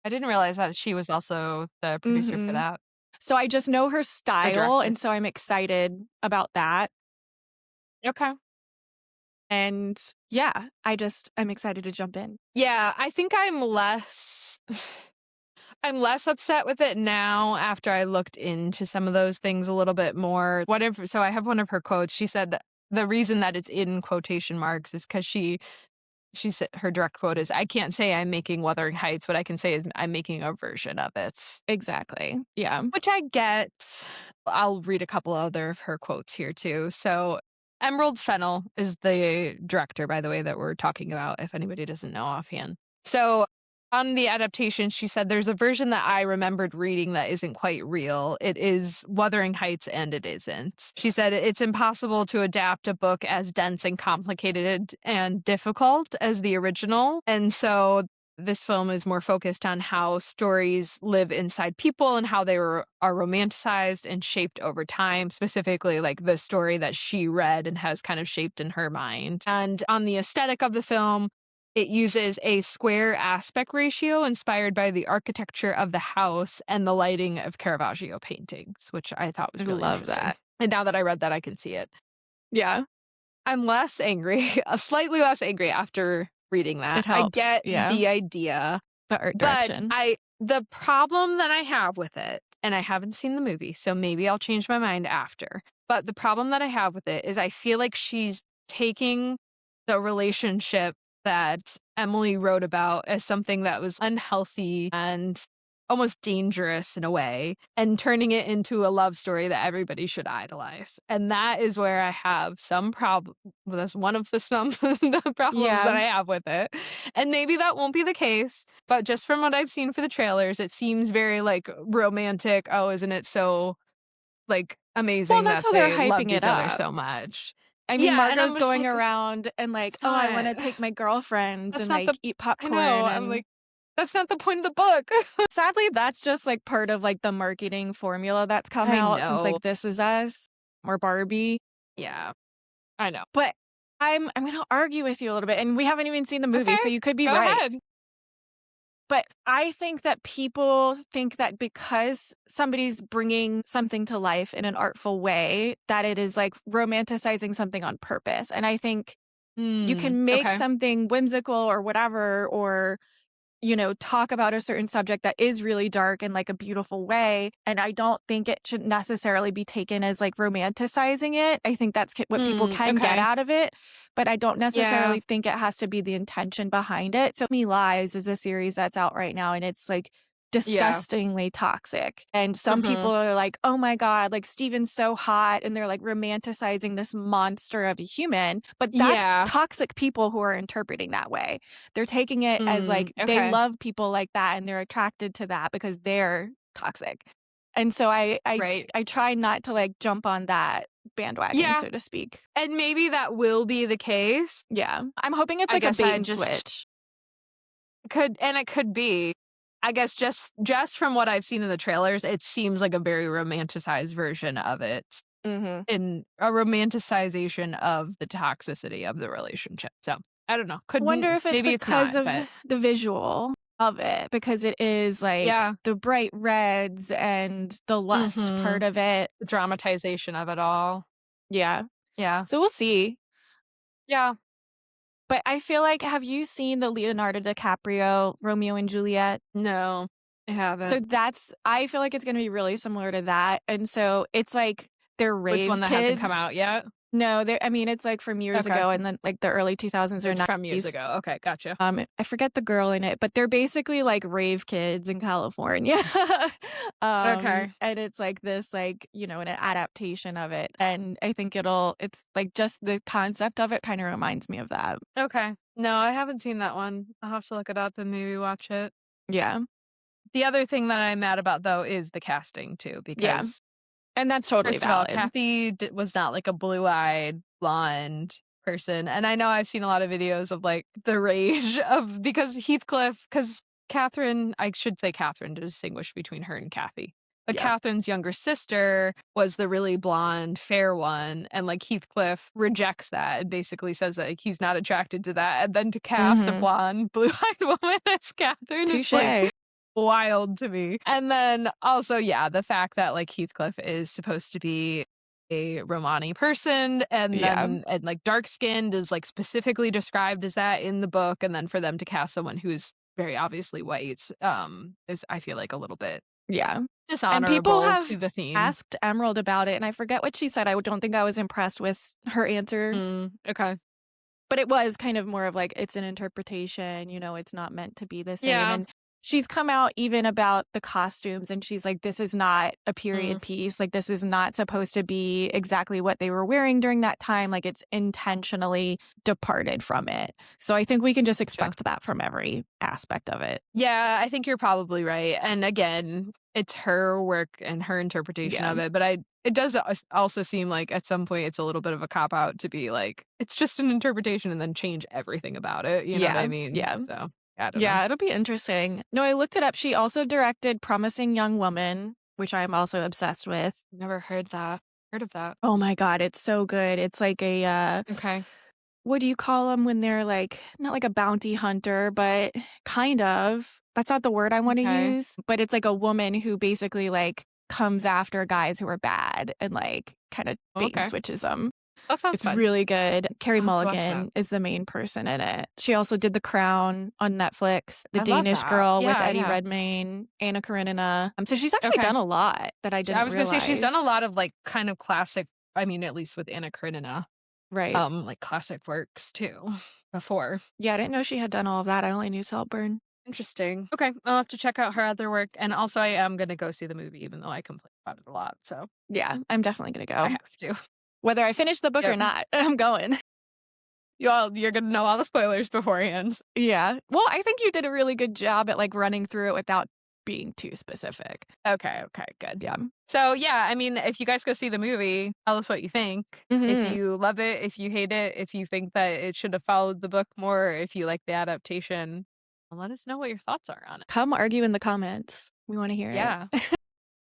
I didn't realize that she was also the producer for Mhm. that, So I just know her or style, director. and so I'm excited about that. Okay. And yeah, I'm excited to jump in. Yeah, I think I'm less upset with it now after I looked into some of those things a little bit more. So I have one of her quotes. She said the reason that it's in quotation marks is because she said her direct quote is, "I can't say I'm making Wuthering Heights. What I can say is I'm making a version of it." Exactly. Yeah. Which I get. I'll read a couple other of her quotes here too. So Emerald Fennell is the director, by the way, that we're talking about, if anybody doesn't know offhand. So on the adaptation, she said, "There's a version that I remembered reading that isn't quite real. It is Wuthering Heights and it isn't." She said, "It's impossible to adapt a book as dense and complicated and difficult as the original. And so this film is more focused on how stories live inside people and how are romanticized and shaped over time, specifically like the story that she read and has kind of shaped in her mind. And on the aesthetic of the film, it uses a square aspect ratio inspired by the architecture of the house and the lighting of Caravaggio paintings," which I thought was I really love interesting. that. And now that I read that, I can see it. Yeah. I'm less angry, slightly less angry after reading that. It I helps. get Yeah. the idea, The art but direction. the problem that I have with it, and I haven't seen the movie, so maybe I'll change my mind after. But the problem that I have with it is I feel like she's taking the relationship that Emily wrote about as something that was unhealthy and almost dangerous in a way, and turning it into a love story that everybody should idolize. And that is where I have some problem. That's one of the some the problems Yeah. that I have with it. And maybe that won't be the case, but just from what I've seen for the trailers, it seems very like romantic. Oh, isn't it so like Well, amazing that's that how they're they hyping loved it each other up. so much? I mean, Yeah, and Margot's I'm just going like, around and it's "Oh, I not. wanna take my girlfriends That's and, not the. eat I know. popcorn," I'm and like, that's not the point of the book. sadly, that's just, part of, the marketing formula that's come I out since, know. This Is Us or Barbie. Yeah, I know. But I'm gonna argue with you a little bit, and we haven't even seen the movie, Okay, so you could be go right. ahead. But I think that people think that because somebody's bringing something to life in an artful way, that it is, romanticizing something on purpose, and I think you can make Okay. something whimsical or whatever, or talk about a certain subject that is really dark in like a beautiful way. And I don't think it should necessarily be taken as like romanticizing it. I think that's what people can get Okay. out of it, but I don't Yeah. necessarily think it has to be the intention behind it. So Me Lies is a series that's out right now, and it's like Yeah. disgustingly toxic. And some Mhm. people are like, oh my God, like Steven's so hot. And they're like romanticizing this monster of a human. But that's Yeah. toxic people who are interpreting that way. They're taking it as like they Okay. love people like that and they're attracted to that because they're toxic. And so Right. I try not to like jump on that bandwagon, Yeah. so to speak. And maybe that will be the case. Yeah. I'm hoping it's I like a guess bait I and just switch. it could be. I guess just from what I've seen in the trailers, it seems like a very romanticized version of it, Mhm. in a romanticization of the toxicity of the relationship. So, I don't know. I wonder if it's Maybe it's because not, of but the visual of it, because it is like yeah. the bright reds and the lust Mhm. part of it. The dramatization of it all. Yeah. Yeah. So we'll see. Yeah. But I feel like, have you seen the Leonardo DiCaprio Romeo and Juliet? No, I So haven't. I feel like it's gonna be really similar to that, and so it's like they're It's one rave that hasn't come kids. out yet? No, I mean, it's like from years Okay. ago and then like the early 2000s or It's from years 90s. ago. Okay, gotcha. I forget the girl in it, but they're basically like rave kids in California. Okay. And it's like this, like, an adaptation of it. And I think it's like just the concept of it kind of reminds me of that. Okay. No, I haven't seen that one. I'll have to look it up and maybe watch it. Yeah. The other thing that I'm mad about, though, is the casting too, Yeah. because And that's totally first of all, valid. Kathy was not like a blue-eyed blonde person, and I know I've seen a lot of videos of like the rage of because Heathcliff, because Catherine, I should say Catherine to distinguish between her and Kathy. But Yep. Catherine's younger sister was the really blonde, fair one, and like Heathcliff rejects that and basically says that like, he's not attracted to that. And then to cast a Mhm. blonde, blue-eyed woman as Catherine is like Touche. wild to me. And then also, yeah, the fact that like Heathcliff is supposed to be a Romani person Yeah. and like dark skinned is like specifically described as that in the book. And then for them to cast someone who's very obviously white, is I feel like a little bit Yeah. And people dishonorable to have the theme. asked Emerald about it, and I forget what she said. I don't think I was impressed with her answer, Okay. but it was kind of more of like, it's an interpretation, it's not meant to be the same. Yeah. And she's come out even about the costumes, and she's like, this is not a Mm, period piece. Like, this is not supposed to be exactly what they were wearing during that time. Like, it's intentionally departed from it. So I think we can just gotcha. expect that from every aspect of it. Yeah, I think you're probably right. And again, it's her work and her interpretation Yeah. of it, but it does also seem like at some point it's a little bit of a cop out to be like it's just an interpretation and then change everything about it, you know what I Yeah. mean? Yeah. So, I don't know. Yeah, it'll be interesting. No, I looked it up. She also directed Promising Young Woman, which I am also obsessed with. Never heard that. Heard of that. Oh my god, it's so good. It's like a, Okay. what do you call them when they're like not like a bounty hunter, but kind of. That's not the word I wanna Okay. use, but it's like a woman who basically, like, comes after guys who are bad and, like, kinda bait and Okay. switches them. That sounds It's fun. really good. Carey I'll have to watch that. Mulligan is the main person in it. She also did The Crown on Netflix, The I love Danish that. Girl with Yeah, Eddie yeah. Redmayne, Anna Karenina. So she's actually Okay. done a lot that I I didn't was gonna say she's done realize. a lot of like kind of classic, I mean, at least with Anna Karenina, Right. like classic works too before. Yeah, I didn't know she had done all of that. I only knew Saltburn. Interesting. Okay, I'll have to check out her other work, and also I am gonna go see the movie even though I complain about it a lot, so Yeah, I'm definitely gonna I go. have to. Whether I finish the book or Yep. not, I'm going. You're gonna know all the spoilers beforehand. Yeah. Well, I think you did a really good job at, like, running through it without being too specific. Okay, okay, good. Yeah. So, yeah, I mean, if you guys go see the movie, tell us what you think. If Mhm. you love it, if you hate it, if you think that it should have followed the book more, if you like the adaptation, let us know what your thoughts are on it. Come argue in the comments. We wanna hear it. Yeah,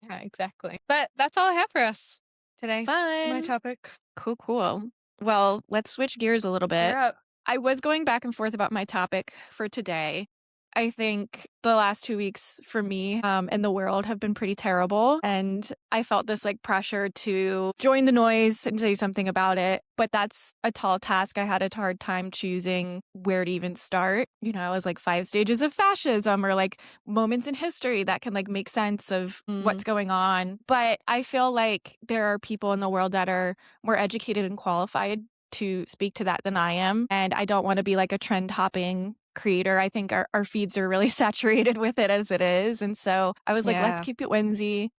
yeah, exactly. But that's all I have for us today. My Fun. topic. Cool, cool. Well, let's switch gears a little You're bit. up. I was going back and forth about my topic for today. I think the last 2 weeks for me in the world have been pretty terrible. And I felt this like pressure to join the noise and say something about it. But that's a tall task. I had a hard time choosing where to even start. You know, I was like 5 stages of fascism or like moments in history that can like make sense of what's going on. But I feel like there are people in the world that are more educated and qualified to speak to that than I am. And I don't want to be like a trend hopping creator. I think our feeds are really saturated with it as it is. And so I was like, let's Yeah. keep it whimsy.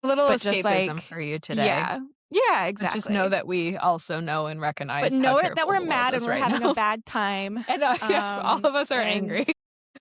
A little But just escapism like, for you today. yeah. Yeah, But just know exactly. that we also know and But recognize how know it that terrible we're the world mad and is we're right having a now. bad time. And yes, all of us are angry. And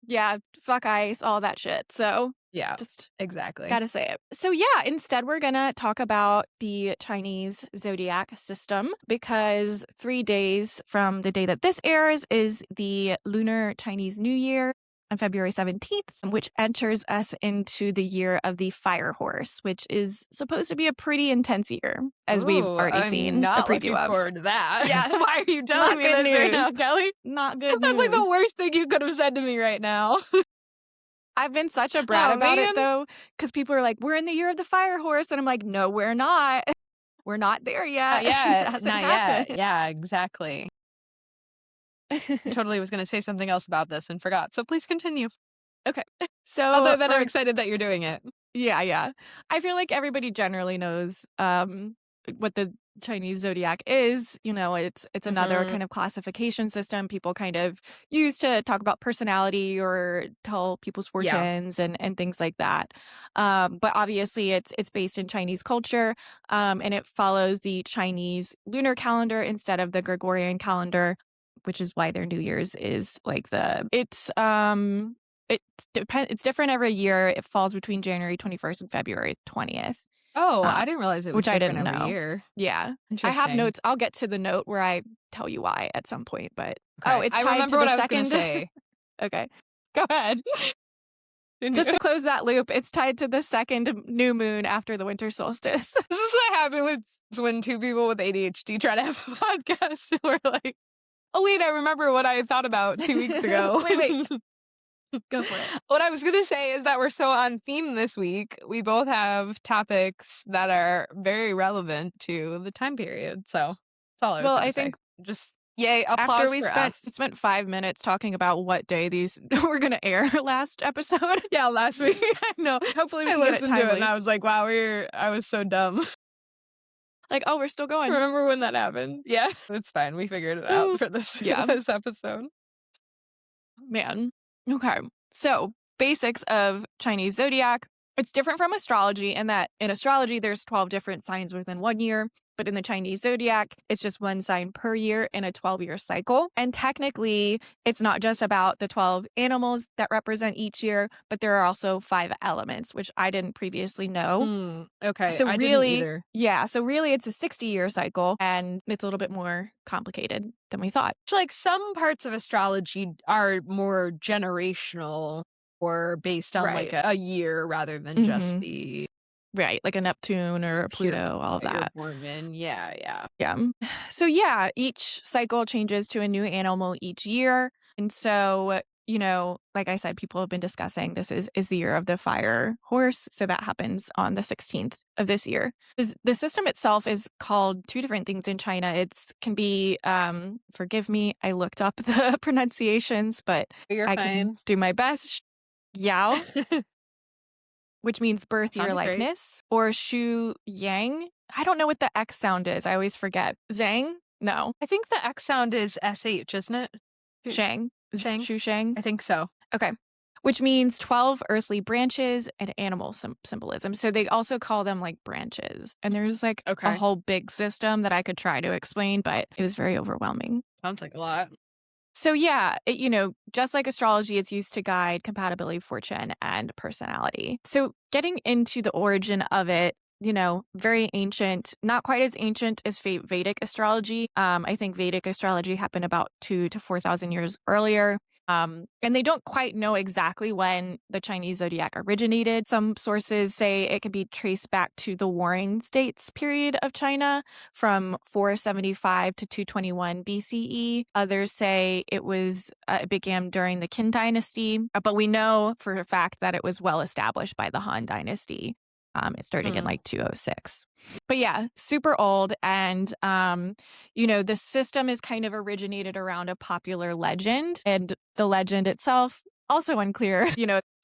yeah, fuck ice, all that shit. So Yeah, just exactly. gotta say it. So yeah, instead we're gonna talk about the Chinese Zodiac system because 3 days from the day that this airs is the Lunar Chinese New Year on February 17th, which enters us into the year of the Fire Horse, which is supposed to be a pretty intense year, as we've Ooh, already I'm seen a not preview looking of. forward to that. Yeah, Why are you telling not me good this right now, news. Kelly? Not good That's like the news. worst thing you could have said to me right now. I've been such a brat Oh, about it man. though, because people are like, we're in the year of the Fire Horse. And I'm like, no, we're not. We're not there Not yet. It yet. hasn't Not yet. happened. Yeah, exactly. I totally was going to say something else about this and forgot. So please continue. Okay. So Other than I'm excited that you're doing it. yeah. I feel like everybody generally knows what the Chinese zodiac is. You know, it's another Mhm. kind of classification system people kind of use to talk about personality or tell people's Yeah. fortunes and things like that. But obviously it's based in Chinese culture, and it follows the Chinese lunar calendar instead of the Gregorian calendar, which is why their New Year's is like it's different every year. It falls between January 21st and February 20th, Oh, I didn't realize it was which I different didn't every know. year. Yeah. I have Interesting. notes. I'll get to the note where I tell you why at some point, but Okay. it's I tied to remember the what I was going to second. say. Okay. Go ahead. Just Continue. to close that loop, it's tied to the second new moon after the winter solstice. This is what happens when two people with ADHD try to have a podcast. And we're like, oh, wait, I remember what I thought about 2 weeks ago. Wait. Go for it. What I was going to say is that we're so on theme this week. We both have topics that are very relevant to the time period. So that's all I was Well, going I to say. think Just yay, after applause we for spent us. 5 minutes talking about what day these were going to air last episode. Yeah, last week. I know. Hopefully we I can get it listened to it and timely. I was like, wow, I was so dumb. Like, oh, we're still going. Remember when that happened? Yeah, it's fine. We figured it Ooh. out for this, Yeah. this episode. Man. Okay. So, basics of Chinese zodiac. It's different from astrology in that in astrology, there's 12 different signs within 1 year. But in the Chinese zodiac, it's just one sign per year in a 12-year cycle. And technically, it's not just about the 12 animals that represent each year, but there are also 5 elements, which I didn't previously know. Okay, So I didn't really, either. yeah, so really it's a 60-year cycle and it's a little bit more complicated than we thought. Like some parts of astrology are more generational or based on like Right. a year rather than just the Right, like a Neptune or a pure Pluto, all of that you're that. born in. Yeah. Yeah. So yeah, each cycle changes to a new animal each year. And so, you know, like I said, people have been discussing this is the year of the fire horse. So that happens on the 16th of this year. The system itself is called 2 different things in China. It's can be forgive me, I looked up the pronunciations, but You're I fine. can do my best. Yao, which means birth year Sounded great. likeness, or Shu Yang. I don't know what the X sound is. I always forget. Zhang? No. I think the X sound is SH, isn't it? Shang. Shang? Shu Shang. I think so. Okay. Which means 12 earthly branches and animal symbolism. So they also call them like branches. And there's like a Okay. whole big system that I could try to explain, but it was very overwhelming. Sounds like a lot. So yeah, you know, just like astrology, it's used to guide compatibility, fortune, and personality. So getting into the origin of it, you know, very ancient, not quite as ancient as Vedic astrology. I think Vedic astrology happened about 2,000 to 4,000 years earlier. And they don't quite know exactly when the Chinese zodiac originated. Some sources say it could be traced back to the Warring States period of China from 475 to 221 BCE. Others say it began during the Qin dynasty, but we know for a fact that it was well established by the Han dynasty. It started in like 206. But yeah, super old. And, the system is kind of originated around a popular legend. And the legend itself, also unclear.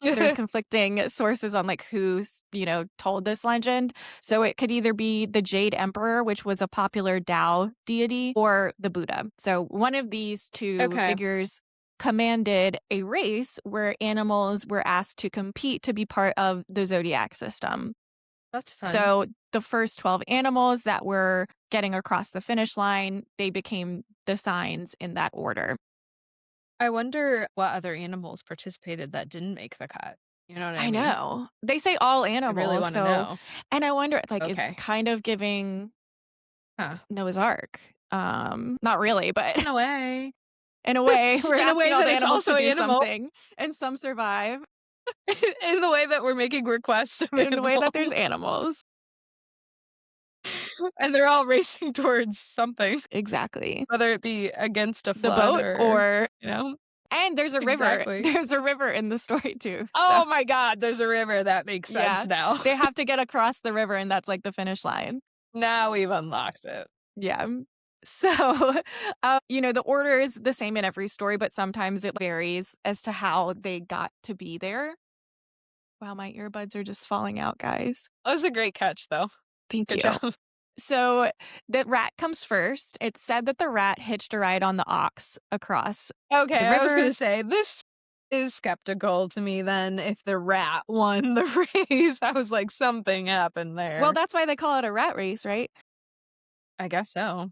There's conflicting sources on like who's, told this legend. So it could either be the Jade Emperor, which was a popular Tao deity, or the Buddha. So one of these two figures commanded a race where animals were asked to compete to be part of the zodiac system. That's fun. So the first 12 animals that were getting across the finish line, they became the signs in that order. I wonder what other animals participated that didn't make the cut. You know what I I mean? know. They say all I animals. really want to know. And I wonder, like, it's Okay. kind of giving Huh. Noah's Ark. Not really, but In a way. in a way, we're In a way asking all that the it's animals to also do animal. something, and some survive. In the way that we're making requests of In the way that animals. there's animals. And they're all racing towards something. Exactly. Whether it be against a The flood boat or and there's a river. Exactly. There's a river in the story too. Oh my God, there's a river. That makes sense now. They have to get across the river, and that's like the finish line. Now we've unlocked it. Yeah. So, the order is the same in every story, but sometimes it varies as to how they got to be there. Wow, my earbuds are just falling out, guys. That was a great catch, though. Thank Good you. job. So the rat comes first. It's said that the rat hitched a ride on the ox across Okay, the I was river. going to say, this is skeptical to me then if the rat won the race. I was like, something happened there. Well, that's why they call it a rat race, right? I guess so.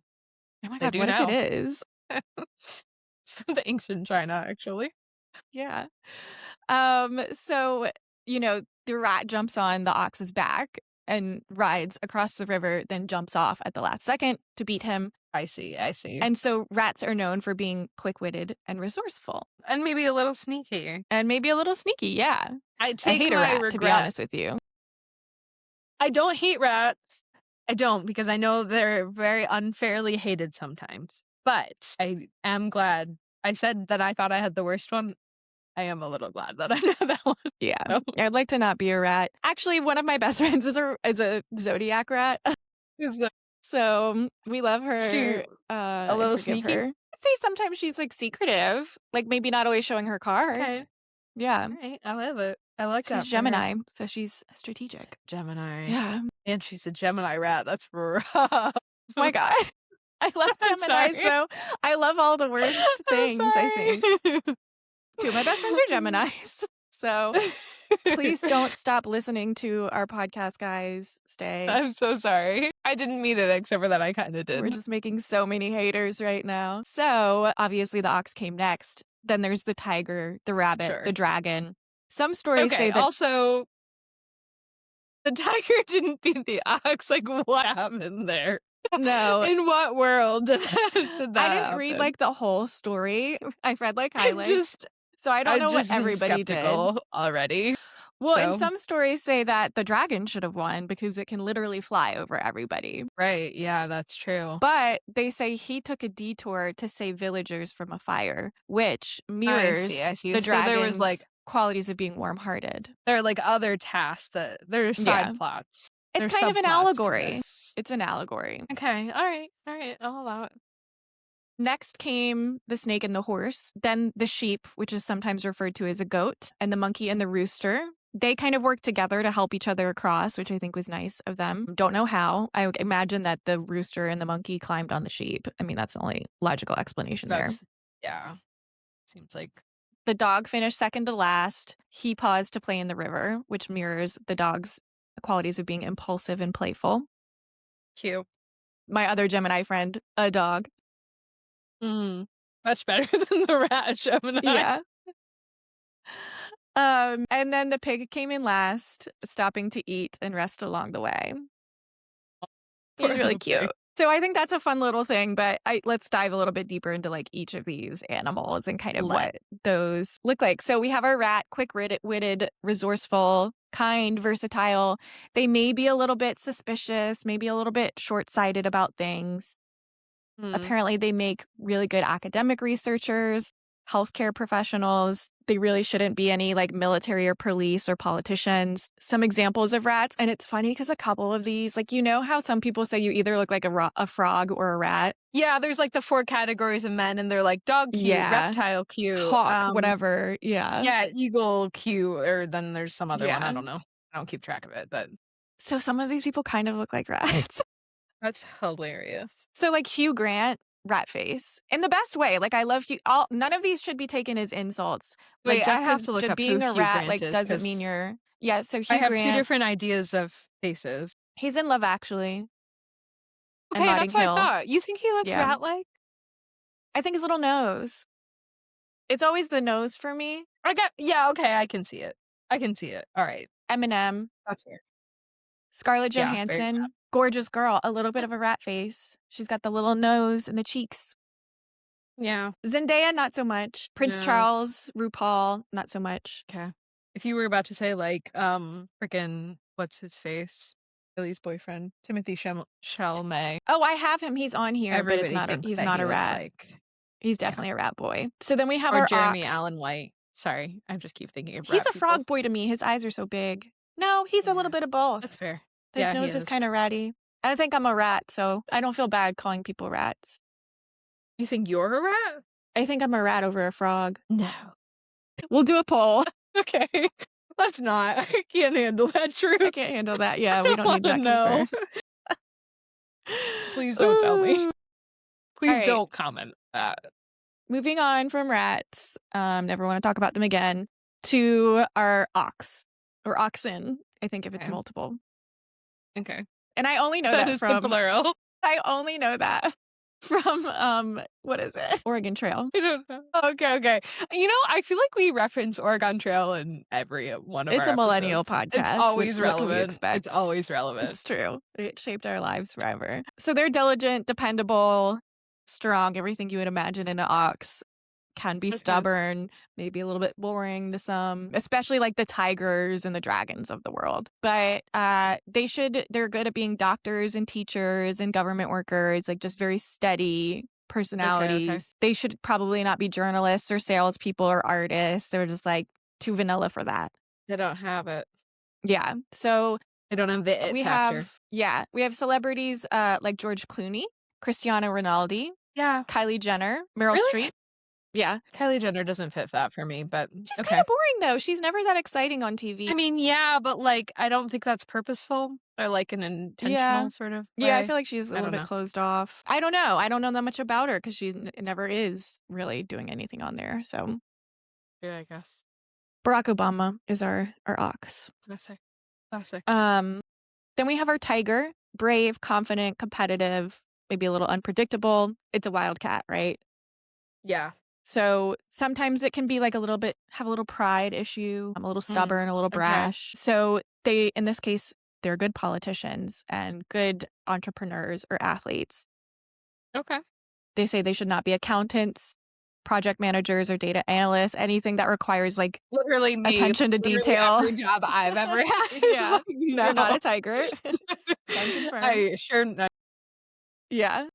Oh my They God, do what now. if it is? It's from the ancient China, actually. Yeah. So, the rat jumps on the ox's back and rides across the river, then jumps off at the last second to beat him. I see. And so rats are known for being quick-witted and resourceful. And maybe a little sneaky. And maybe a little sneaky, yeah. I take hate a my rat, regret. to be honest with you. I don't hate rats. I don't, because I know they're very unfairly hated sometimes. But I am glad. I said that I thought I had the worst one. I am a little glad that I know that one. Yeah. So. I'd like to not be a rat. Actually, one of my best friends is a Zodiac rat. So we love her. She a little sneaky? Her. I'd say sometimes she's like secretive, like maybe not always showing her cards. Okay. Yeah. All right. I love it. I like that. She's Gemini, so she's strategic. Gemini. Yeah. And she's a Gemini rat. That's rough. Oh my God. I love Geminis, though. I love all the worst things, I think. Two of my best friends are Geminis. So please don't stop listening to our podcast, guys. Stay. I'm so sorry. I didn't mean it, except for that I kind of did. We're just making so many haters right now. So obviously the ox came next. Then there's the tiger, the rabbit, the dragon. Some stories say that also the tiger didn't beat the ox. Like, what happened there? No. In what world did that I didn't read like the whole story. I've read like highlights. So I don't know what everybody did already. Well, and some stories say that the dragon should have won because it can literally fly over everybody. Right. Yeah, that's true. But they say he took a detour to save villagers from a fire, which mirrors I see. the dragon's there was like qualities of being warm-hearted. There are like other tasks that there are side plots. It's kind of an allegory. It's an allegory. Okay. All right. I'll allow it. Next came the snake and the horse, then the sheep, which is sometimes referred to as a goat, and the monkey and the rooster. They kind of worked together to help each other across, which I think was nice of them. Don't know how. I would imagine that the rooster and the monkey climbed on the sheep. I mean, that's the only logical explanation there. Yeah. Seems like. The dog finished second to last. He paused to play in the river, which mirrors the dog's qualities of being impulsive and playful. Cute. My other Gemini friend, a dog. Much better than the rat Gemini. Yeah. And then the pig came in last, stopping to eat and rest along the way. He's really cute. So I think that's a fun little thing, but let's dive a little bit deeper into like each of these animals and kind of what those look like. So we have our rat, quick-witted, resourceful, kind, versatile. They may be a little bit suspicious, maybe a little bit short-sighted about things. Hmm. Apparently, they make really good academic researchers, healthcare professionals. They really shouldn't be any like military or police or politicians. Some examples of rats, and it's funny because a couple of these, like, you know how some people say you either look like a frog or a rat? Yeah, there's like the 4 categories of men, and they're like dog cute, Yeah. reptile cute, Hawk, whatever. Yeah. yeah, eagle cute, or then there's some other one. I Yeah. don't know. I don't keep track of it, but So some of these people kind of look like rats. that's hilarious. So like Hugh Grant, rat face. In the best way. Like I love Hugh none of these should be taken as insults. Like Wait, I just have because to look just up who being a Hugh rat Grant like is doesn't mean because you're yeah, so I Hugh have 2 Grant, different ideas of faces. he's in Love Actually and Okay, Notting that's what I Hill. thought. You think he looks Yeah. rat-like? I think his little nose. It's always the nose for me. Yeah, okay, I can see it. I can see it. All right, Eminem, that's fair. Scarlett Yeah, very Johansson, gorgeous girl, a little bit yeah. of a rat face. She's got the little nose and the cheeks. Yeah, Zendaya, not so much. Prince no, Charles, RuPaul, not so much. okay. If you were about to say, like, frickin' what's his face? Billy's boyfriend, Timothy Chalamet, Oh, I have him. He's on here, but everybody thinks he's that not he a looks rat. like He's yeah. definitely a rat boy. So then we have Or our Jeremy ox. Allen White. Sorry, I just keep thinking of He's rat a people. frog boy to me. His eyes are so big. No, he's a little Yeah, bit of that's both. fair. His Yeah, he nose is is. kind of ratty. I think I'm a rat, so I don't feel bad calling people rats. You think you're a rat? I think I'm a rat over a frog. No. We'll do a poll. Okay, let's not. I can't handle that truth. I can't handle that. Yeah, we I don't need wanna that know. confirmed. Please don't tell me. Ooh. All Please right. don't comment that. Moving on from rats, never want to talk about them again, to our ox or oxen, I think if it's Okay. multiple. Okay. And I only know That that is the from plural. I only know that from what is it? Oregon Trail. I don't know. Okay, okay. You know, I feel like we reference Oregon Trail in every one of It's our a millennial episodes. It's podcast. always What can we relevant. expect? It's always relevant. It's true. It shaped our lives forever. So they're diligent, dependable, strong, everything you would imagine in an ox. Can be Okay. stubborn, maybe a little bit boring to some, especially like the tigers and the dragons of the world. But they're good at being doctors and teachers and government workers, like just very steady personalities. Okay. They should probably not be journalists or salespeople or artists. They're just like too vanilla for that. They don't have it. Yeah. So They don't have the it factor. we have celebrities like George Clooney, Cristiano Ronaldo, Yeah. Kylie Jenner, Meryl Really? Streep. Yeah. Kylie Jenner doesn't fit that for me, but She's okay. kind of boring though. She's never that exciting on TV. I mean, yeah, but like I don't think that's purposeful or like an intentional sort of way. Yeah, I feel like she's a I little don't bit know. closed off. I don't know. I don't know that much about her because she never is really doing anything on there. So Yeah, I guess. Barack Obama is our ox. Classic. Classic. Then we have our tiger, brave, confident, competitive, maybe a little unpredictable. It's a wildcat, right? Yeah. So sometimes it can be like have a little pride issue, a little stubborn, a little Okay. brash. So in this case, they're good politicians and good entrepreneurs or athletes. Okay. They say they should not be accountants, project managers, or data analysts, anything that requires like Literally me. attention to Literally detail. every job I've ever had. Yeah. Like, no. You're not a tiger. Can confirm. I sure not. Yeah.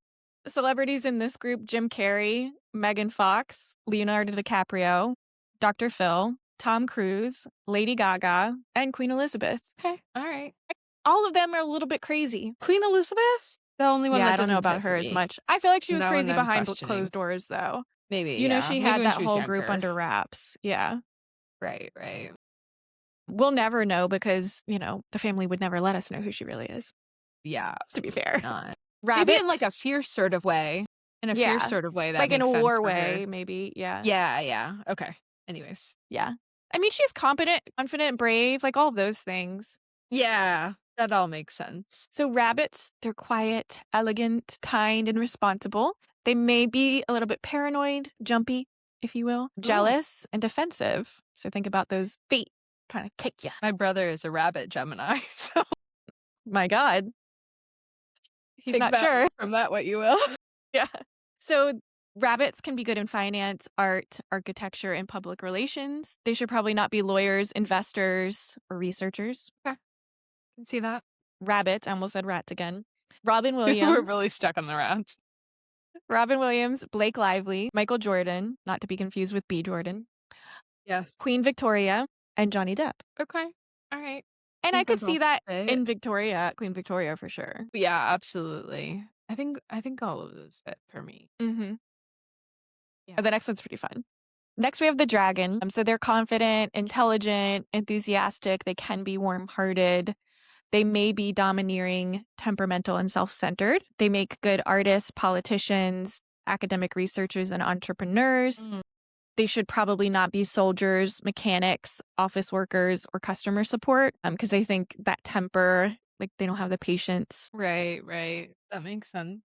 Celebrities in this group: Jim Carrey, Megan Fox, Leonardo DiCaprio, Dr. Phil, Tom Cruise, Lady Gaga, and Queen Elizabeth. Okay. All right. All of them are a little bit crazy. Queen Elizabeth? The only one Yeah, that I don't know doesn't about fit for her as me. much. I feel like she was No, crazy and I'm behind questioning. closed doors, though. Maybe, You know, yeah. she Maybe had when that she was whole group younger. under wraps. Yeah. Right, right. We'll never know because, the family would never let us know who she really is, Yeah. to be fair. Not. Rabbit. Maybe in like a fierce sort of way. In a fierce sort of way that like in a makes sense war for way, her. maybe. Yeah. Yeah, yeah. Okay. Anyways. Yeah. I mean, she's competent, confident, brave, like all of those things. Yeah, that all makes sense. So rabbits, they're quiet, elegant, kind, and responsible. They may be a little bit paranoid, jumpy, if you will, jealous, and defensive. So think about those feet trying to kick you. My brother is a rabbit Gemini, so My God. He's Take not that sure. from that what you will. Yeah. So rabbits can be good in finance, art, architecture, and public relations. They should probably not be lawyers, investors, or researchers. Okay. Can see that. Rabbits. I almost said rats again. Robin We're Williams. really stuck on the rats. Robin Williams, Blake Lively, Michael Jordan, not to be confused with B. Jordan, Yes. Queen Victoria, and Johnny Depp. Okay. All right. And I could those see all that fit. in Queen Victoria for sure. Yeah, absolutely. I think all of those fit for me. Mm-hmm. Yeah. The next one's pretty fun. Next, we have the dragon. So they're confident, intelligent, enthusiastic. They can be warm-hearted. They may be domineering, temperamental, and self-centered. They make good artists, politicians, academic researchers, and entrepreneurs. Mm. They should probably not be soldiers, mechanics, office workers, or customer support because I think that temper, like they don't have the patience. Right. That makes sense.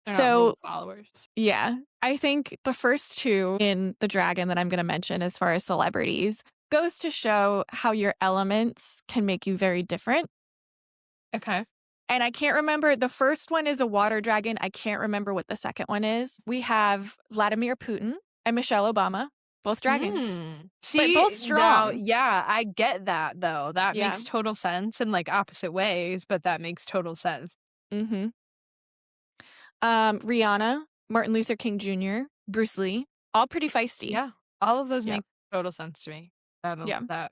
They're not So, rule followers. yeah, I think the first two in the dragon that I'm going to mention as far as celebrities goes to show how your elements can make you very different. Okay. And I can't remember. The first one is a water dragon. I can't remember what the second one is. We have Vladimir Putin and Michelle Obama, both dragons. See, but both strong. Now, yeah, I get that though. That Yeah. makes total sense in like opposite ways, but that makes total sense. Mm-hmm. Rihanna, Martin Luther King Jr., Bruce Lee, all pretty feisty. Yeah, all of those Yeah. make total sense to me. Yeah.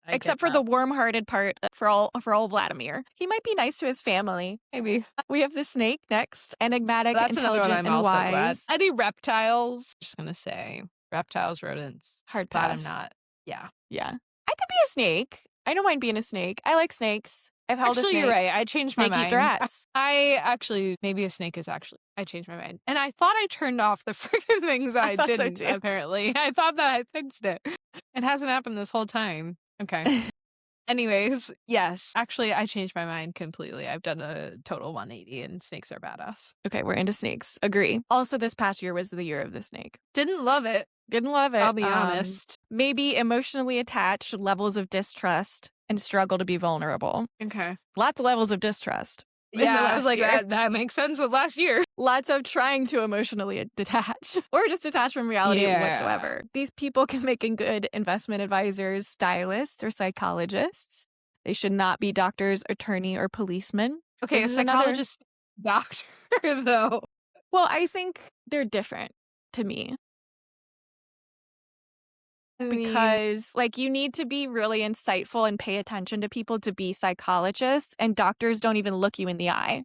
I Except get for the warm-hearted part for all Vladimir. He might be nice to his family. maybe. We have the snake next. Enigmatic, That's another one intelligent, I'm and also glad. wise. Any reptiles? Just gonna say reptiles, rodents. Hard Glad pass. I'm not. Yeah. Yeah. I could be a snake. I don't mind being a snake. I like snakes. I've held a Actually, snake. you're right. I changed my Snake eat mind. rats. I actually, maybe a snake is actually, I changed my mind. And I thought I turned off the freaking things I thought so didn't, too. apparently. I thought that I fixed it. It hasn't happened this whole time. Okay. Anyways, yes. Actually, I changed my mind completely. I've done a total 180 and snakes are badass. Okay, we're into snakes. Agree. Also, this past year was the year of the snake. Didn't love it. Didn't love it. I'll be honest. Maybe emotionally attached, levels of distrust, and struggle to be vulnerable. Okay. Lots of levels of distrust. Yeah, I was like, year. that makes sense with last year. Lots of trying to emotionally detach or just detach from reality whatsoever. These people can make good investment advisors, stylists, or psychologists. They should not be doctors, attorney, or policemen. Okay, a This is psychologist doctor, though. Well, I think they're different to me. Because like you need to be really insightful and pay attention to people to be psychologists, and doctors don't even look you in the eye.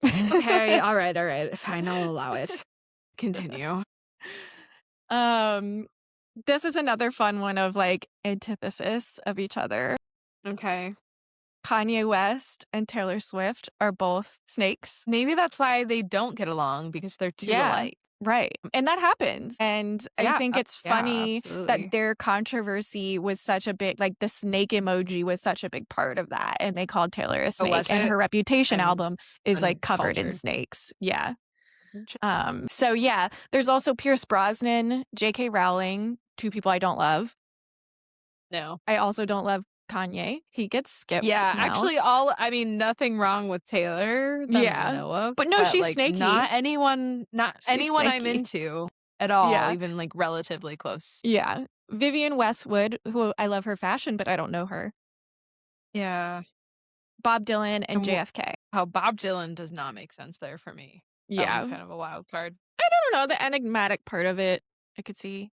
Okay, all right. Fine, I'll allow it. Continue. This is another fun one of like antithesis of each other. Okay. Kanye West and Taylor Swift are both snakes. Maybe that's why they don't get along, because they're too alike. Right. And that happens. And I think it's funny that their controversy was such a big, like the snake emoji was such a big part of that. And they called Taylor a snake. And her Reputation album is like covered in snakes. Yeah. So yeah, there's also Pierce Brosnan, J.K. Rowling, two people I don't love. No. I also don't love Kanye. He gets skipped. Yeah, now. actually, nothing wrong with Taylor that I know of. But no, she's like, snaky. Not anyone snaky. I'm into at all, even like relatively close. Yeah. Vivienne Westwood, who I love her fashion, but I don't know her. Yeah. Bob Dylan and JFK. How Bob Dylan does not make sense there for me. That one's kind of a wild card. I don't know. The enigmatic part of it, I could see.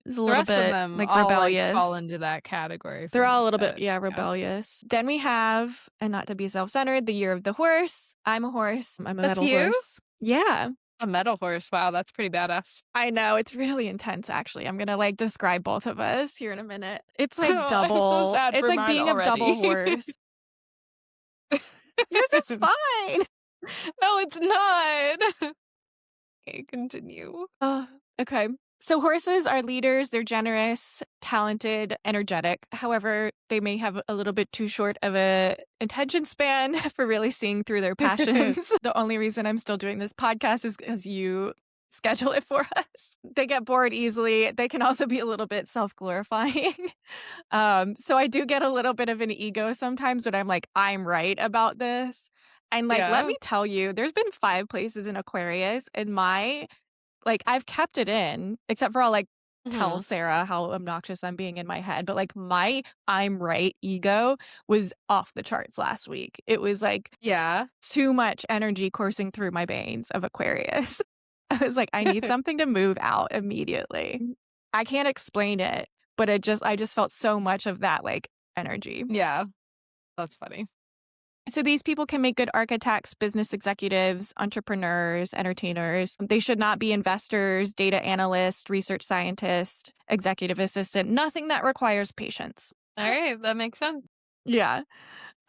It's a little bit of them like all, rebellious. Fall into that category. They're all a little bit, rebellious. Then we have, and not to be self-centered, the year of the horse. I'm a horse. I'm a metal horse. Yeah. A metal horse. Wow, that's pretty badass. I know. It's really intense, actually. I'm going to like describe both of us here in a minute. It's like double. I'm so sad it's for like being already. a double horse. Yours is fine. No, it's not. Okay, continue. Okay. So horses are leaders. They're generous, talented, energetic. However, they may have a little bit too short of a attention span for really seeing through their passions. The only reason I'm still doing this podcast is because you schedule it for us. They get bored easily. They can also be a little bit self-glorifying. So I do get a little bit of an ego sometimes when I'm like, I'm right about this. And like, let Yeah. me tell you, there's been 5 places in Aquarius, and I've kept it in, except for I'll like tell Mhm. Sarah how obnoxious I'm being in my head. But like my I'm right ego was off the charts last week. It was like Yeah. too much energy coursing through my veins of Aquarius. I was like, I need something to move out immediately. I can't explain it, but I just felt so much of that like energy. Yeah. That's funny. So these people can make good architects, business executives, entrepreneurs, entertainers. They should not be investors, data analysts, research scientists, executive assistant, nothing that requires patience. All right, that makes sense. Yeah.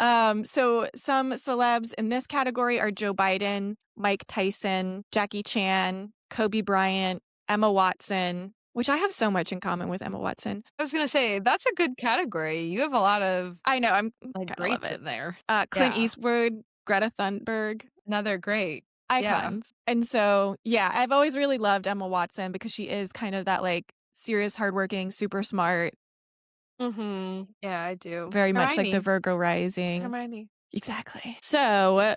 So some celebs in this category are Joe Biden, Mike Tyson, Jackie Chan, Kobe Bryant, Emma Watson, which I have so much in common with Emma Watson. I was gonna say, that's a good category. You have a lot of, I know, I'm like, kind of love greats it. in there. Clint Yeah. Eastwood, Greta Thunberg, Another great. Yeah. icons. And so, yeah, I've always really loved Emma Watson because she is kind of that like serious, hardworking, super smart, Mhm. Yeah, I do. very much like the Hermione. Virgo It's rising. Hermione. Exactly. So,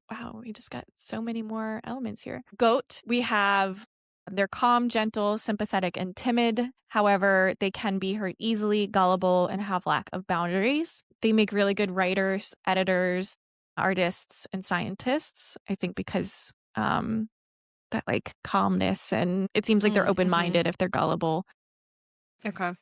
wow, we just got so many more elements here. Goat, we have they're calm, gentle, sympathetic, and timid. However, they can be hurt easily, gullible, and have lack of boundaries. They make really good writers, editors, artists, and scientists. I think because that like calmness, and it seems like they're Mhm. open-minded if they're gullible. Okay.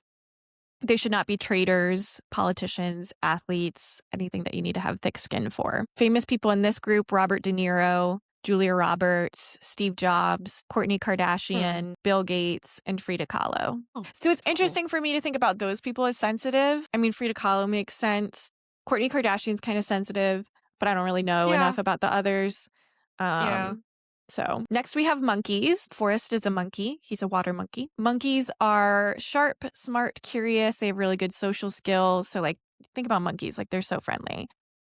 They should not be traders, politicians, athletes, anything that you need to have thick skin for. Famous people in this group: Robert De Niro, Julia Roberts, Steve Jobs, Kourtney Hmm. Kardashian, Bill Gates, and Frida Kahlo. Oh, So it's that's cool. interesting for me to think about those people as sensitive. I mean, Frida Kahlo makes sense. Kourtney Kardashian's kind of sensitive, but I don't really know Yeah. enough about the others. Yeah. Um, so next we have monkeys. Forrest is a monkey. He's a water monkey. Monkeys are sharp, smart, curious. They have really good social skills. So like think about monkeys, like they're so friendly.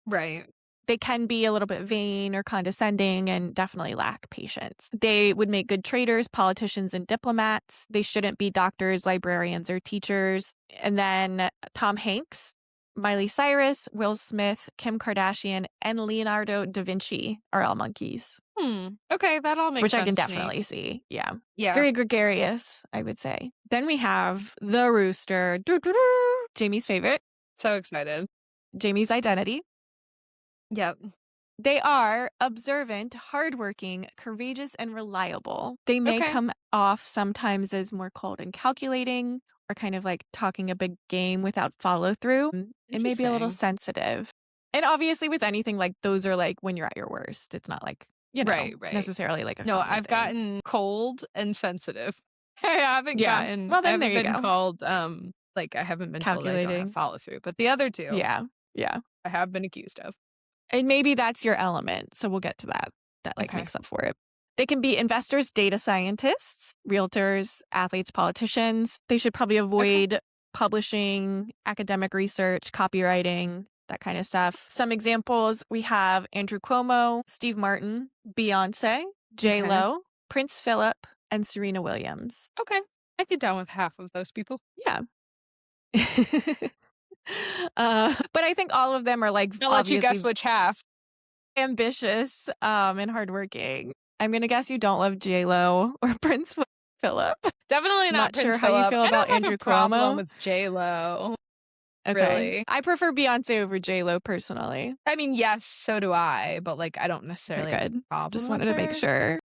Right. They can be a little bit vain or condescending and definitely lack patience. They would make good traders, politicians, and diplomats. They shouldn't be doctors, librarians, or teachers. And then Tom Hanks, Miley Cyrus, Will Smith, Kim Kardashian, and Leonardo da Vinci are all monkeys, Okay, that all makes which I can sense to me. definitely see. Yeah. Yeah. Very gregarious, I would say. Then we have the rooster, doo-doo-doo, Jamie's favorite, So excited. Jamie's identity. Yep. They are observant, hardworking, courageous, and reliable. They may Okay. come off sometimes as more cold and calculating, or kind of like talking a big game without follow through. It may be a little Interesting. sensitive. And obviously, with anything, like those are like when you're at your worst. It's not like, Right, right. necessarily like a No, common I've thing. gotten cold and sensitive. Yeah. Well, I then there haven't you been go. called, like, I haven't been told I don't have Calculating. follow through, but the other 2, Yeah. Yeah. I have been accused of. And maybe that's your element. So we'll get to that. That like Okay. makes up for it. They can be investors, data scientists, realtors, athletes, politicians. They should probably Okay. avoid publishing, academic research, copywriting, that kind of stuff. Some examples we have Andrew Cuomo, Steve Martin, Beyonce, J Okay. Lo, Prince Philip, and Serena Williams. Okay. I get down with half of those people. Yeah. But I think all of them are like I'll let you guess obviously which half. ambitious and hardworking. I'm gonna guess you don't love J Lo or Prince Philip. Definitely not Not sure Prince how you Philip. feel I about don't have a Andrew problem Cuomo. with J-Lo, Okay, really. I prefer Beyonce over J Lo personally. I mean, yes, so do I, but, like, I don't Okay, necessarily have a good. problem Just with wanted to make her. sure.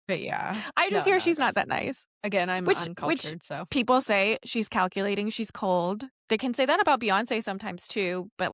But yeah. I just No, hear no, she's no. not that nice. Again, I'm Which uncultured, so people say she's calculating, she's cold. They can say that about Beyonce sometimes too, but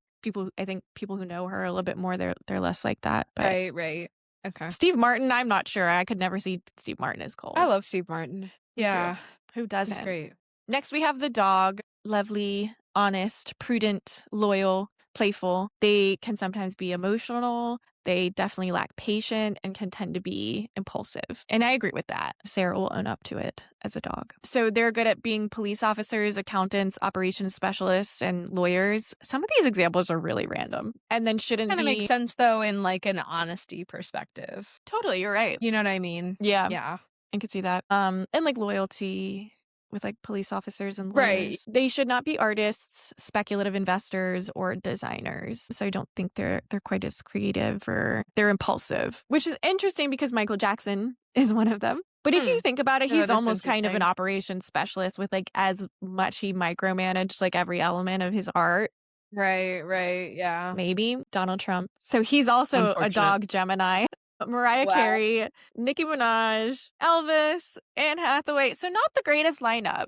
I think people who know her a little bit more, they're less like that. But right, right. Okay. Steve Martin, I'm not sure. I could never see Steve Martin as I cold. love Steve Martin. Me too. Yeah, Who he's doesn't? great. Next, we have the dog. Lovely, honest, prudent, loyal, playful. They can sometimes be emotional. They definitely lack patience and can tend to be impulsive. And I agree with that. Sarah will own up to it as a dog. So they're good at being police officers, accountants, operations specialists, and lawyers. Some of these examples are really random and then shouldn't Kinda makes be. sense, though, in, like, an honesty perspective. Totally, you're right. You know what I mean? Yeah. Yeah. I could see that. And like loyalty with like police officers and Right. lawyers. They should not be artists, speculative investors, or designers. So I don't think they're quite as creative, or they're impulsive, which is interesting because Michael Jackson is one of them. But if Hmm. you think about it, Yeah, he's that is almost kind of an interesting. operations specialist with like as much he micromanaged like every element of his art. Right, yeah. Maybe Donald Trump. So he's also a Unfortunate. dog Gemini. Mariah Wow. Carey, Nicki Minaj, Elvis, Anne Hathaway. So not the greatest lineup,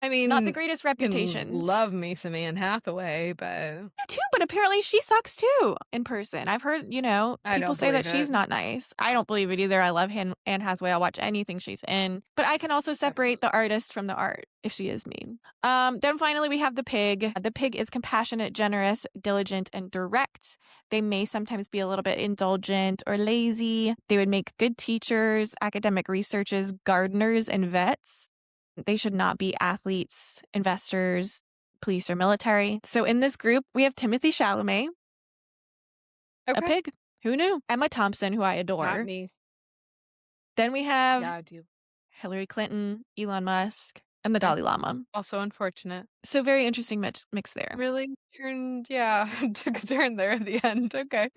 I not the mean, greatest I can reputations. love me some Anne Hathaway, but Too, but apparently she sucks too in person. I've heard, I people don't say that believe she's it. not nice. I don't believe it either. I love Anne Hathaway. I'll watch anything she's in. But I can also separate the Absolutely. artist from the art if she is mean. Then finally we have the pig. The pig is compassionate, generous, diligent, and direct. They may sometimes be a little bit indulgent or lazy. They would make good teachers, academic researchers, gardeners, and vets. They should not be athletes, investors, police, or military. So in this group, we have Timothy Chalamet, a Okay. pig. Who knew? Emma Thompson, who I Not adore. me. Then we have Yeah, I do. Hillary Clinton, Elon Musk, and the Okay. Dalai Lama. Also unfortunate. So very interesting mix there. Really turned, yeah, took a turn there at the end. Okay.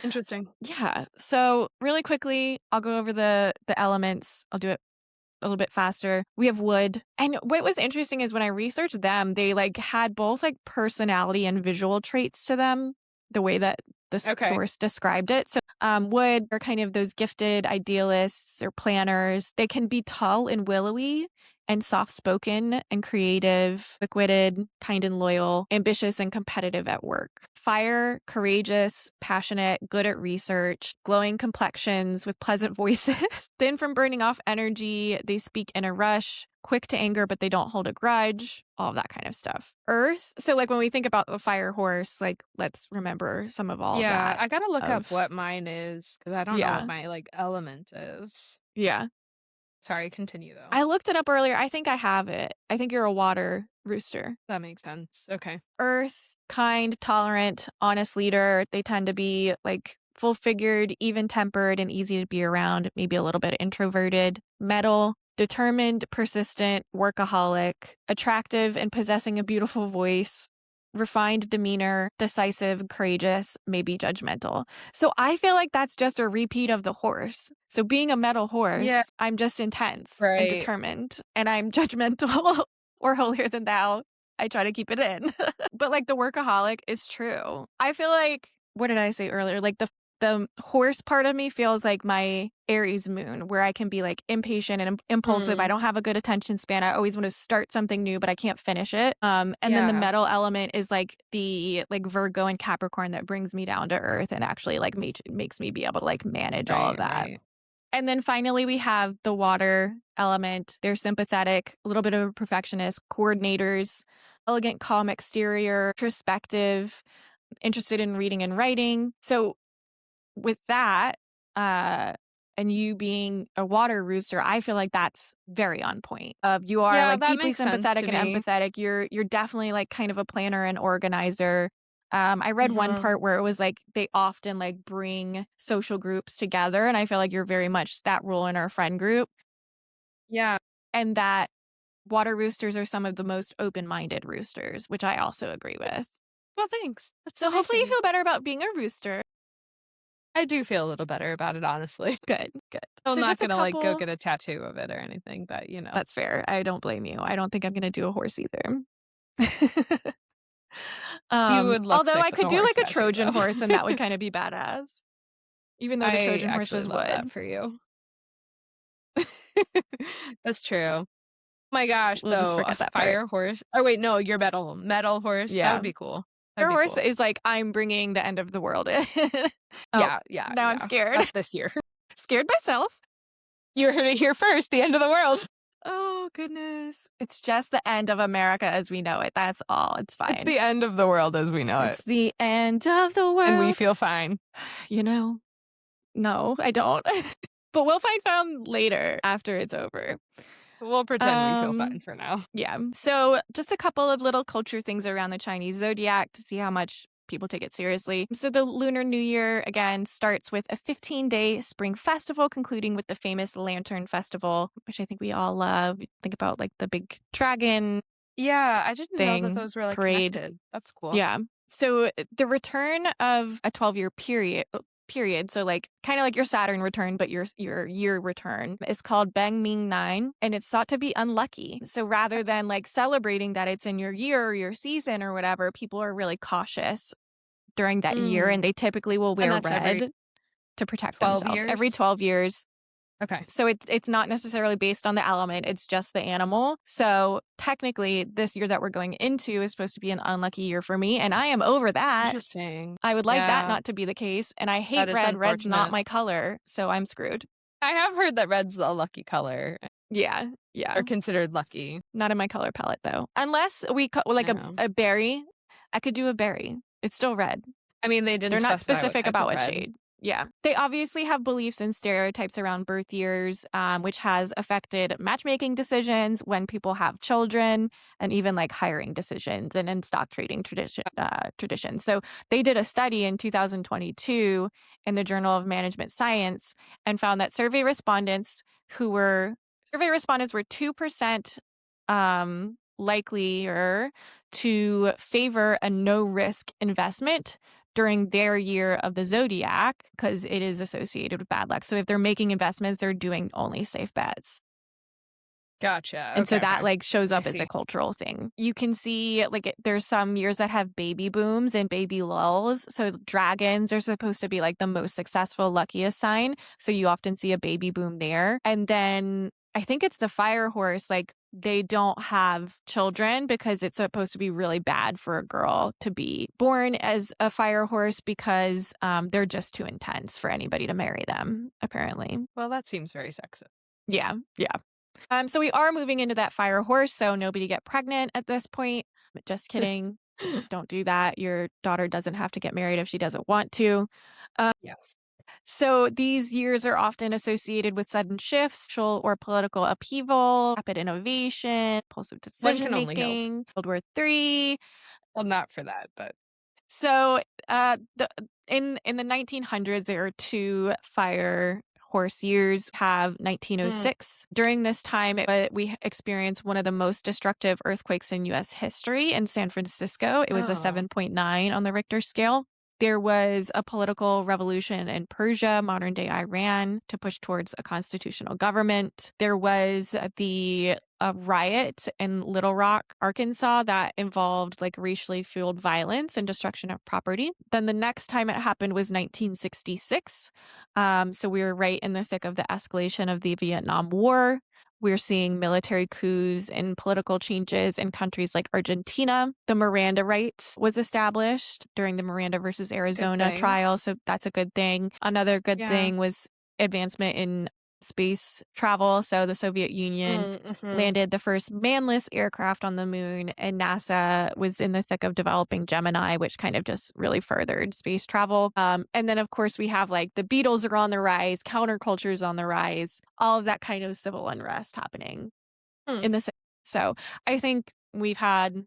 Interesting. Yeah. So really quickly, I'll go over the elements. I'll do it a little bit faster. We have wood. And what was interesting is when I researched them, they like had both like personality and visual traits to them, the way that the Okay. source described it. So wood are kind of those gifted idealists or planners. They can be tall and willowy and soft-spoken and creative, quick-witted, kind and loyal, ambitious and competitive at work. Fire, courageous, passionate, good at research, glowing complexions with pleasant voices, thin from burning off energy, they speak in a rush, quick to anger, but they don't hold a grudge, all of that kind of stuff. Earth. So like when we think about the fire horse, like let's remember some of all of Yeah, that I gotta look up of, what mine is because I don't know what yeah, my like element is. yeah. Sorry, continue though. I looked it up earlier. I think I have it. I think you're a water rooster. That makes sense. Okay. Earth, kind, tolerant, honest leader. They tend to be like full figured, even tempered, and easy to be around, maybe a little bit introverted. Metal, determined, persistent, workaholic, attractive, and possessing a beautiful voice. Refined demeanor, decisive, courageous, maybe judgmental. So I feel like that's just a repeat of the horse. So being a metal Yeah, horse, I'm just intense and right. determined, and I'm judgmental or holier than thou. I try to keep it in. But like the workaholic is true. I feel like, what did I say earlier? Like the horse part of me feels like my Aries moon, where I can be like impatient and impulsive. I Mm, don't have a good attention span. I always want to start something new, but I can't finish it. And then the yeah. metal element is like the like Virgo and Capricorn that brings me down to earth and actually like makes me be able to like manage all of that. Right. And then finally, we have the water element. They're sympathetic, a little bit of a perfectionist, coordinators, elegant, calm exterior, introspective, interested in reading and writing. So with that, uh, and you being a water rooster, I feel like that's very on point. You are Yeah, like that deeply makes sense sympathetic to and me. empathetic. You're definitely like kind of a planner and organizer. I read one Mhm. part where it was like they often like bring social groups together, and I feel like you're very much that role in our friend group, Yeah. and that water roosters are some of the most open-minded roosters, which I also agree with. Well, thanks. That's So nice hopefully of you you. feel better about being a rooster. I do feel a little better about it, honestly. Good, good. I'm So not just a gonna like go couple. get a tattoo of it or anything, but That's fair. I don't blame you. I don't think I'm gonna do a horse either. you would look Although sick I with could a do horse like a tattoo Trojan horse and though. that would kind of be badass. Even though the I Trojan horse actually was love that wood. for you. That's true. My gosh, We'll just though, a forget that part. fire horse. Oh wait, no, you're metal horse. That Yeah. would be cool. That'd Fire be horse cool. is like I'm bringing the end of the world in. Oh, now I'm Yeah. scared. That's this year. Scared myself. You heard it here first. The end of the world. Oh goodness. It's just the end of America as we know it. That's all. It's It's fine. the end of the world as we know it, It's the end of the and we world. feel fine. You know, no, I don't. But we'll find found later after it's over. We'll pretend we feel fine Um, for now. yeah. So just a couple of little culture things around the Chinese zodiac to see how much people take it seriously. So the Lunar New Year, again, starts with a 15-day spring festival, concluding with the famous Lantern Festival, which I think we all love. We think about like the big dragon Yeah, I didn't know that thing, those were like parade. connected. That's cool. Yeah. So the return of a 12-year period, so like kind of like your Saturn return, but your year return is called Beng Ming 9, and it's thought to be unlucky. So rather than like celebrating that it's in your year or your season or whatever, people are really cautious during that year, and Mm. they typically will And wear that's every red to protect 12 themselves every years? 12 years. Okay. So it's not necessarily based on the element, it's just the animal. So technically, this year that we're going into is supposed to be an unlucky year for me, and I am over that. Interesting. I would like that Yeah, not to be the case, and I hate that is red. Red's not unfortunate. my color, so I'm screwed. I have heard that red's a lucky color, Yeah, yeah. or considered lucky. Not in my color palette, though. Unless we like Yeah. a berry. I could do a berry. It's still red. I mean, they They're didn't not specify what specific type about of what red. shade. Yeah. They obviously have beliefs and stereotypes around birth years, which has affected matchmaking decisions when people have children and even like hiring decisions and in stock trading traditions. So they did a study in 2022 in the Journal of Management Science and found that survey respondents were 2% likelier to favor a no risk investment during their year of the Zodiac because it is associated with bad luck. So if they're making investments, they're doing only safe bets. Gotcha. And so Okay, that okay. like shows I up as a see. cultural thing. You can see like there's some years that have baby booms and baby lulls. So dragons are supposed to be like the most successful, luckiest sign. So you often see a baby boom there. And then I think it's the fire horse, like they don't have children because it's supposed to be really bad for a girl to be born as a fire horse because they're just too intense for anybody to marry them, apparently. Well, that seems very sexist. Yeah, yeah. So we are moving into that fire horse, so nobody get pregnant at this point. Just kidding. Don't do that. Your daughter doesn't have to get married if she doesn't want to. Yes. So these years are often associated with sudden shifts, social or political upheaval, rapid innovation, impulsive One decision can only hope. making, World War III. Well, not for that, but So in the 1900s, there are two fire horse years. Have mm, 1906. During this time, we experienced one of the most destructive earthquakes in U.S. history in San Francisco. It was a oh, 7.9 on the Richter scale. There was a political revolution in Persia, modern day Iran, to push towards a constitutional government. There was the riot in Little Rock, Arkansas, that involved like racially fueled violence and destruction of property. Then the next time it happened was 1966. So we were right in the thick of the escalation of the Vietnam War. We're seeing military coups and political changes in countries like Argentina. The Miranda rights was established during the Miranda versus good Arizona thing. trial, so that's a good thing. Another good Yeah. thing was advancement in space travel. So the Soviet Union Mm-hmm. landed the first manless aircraft on the moon, and NASA was in the thick of developing Gemini, which kind of just really furthered space travel. And then, of course, we have like the Beatles are on the rise, counterculture is on the rise, all of that kind of civil unrest happening Hmm. in the. So I think we've had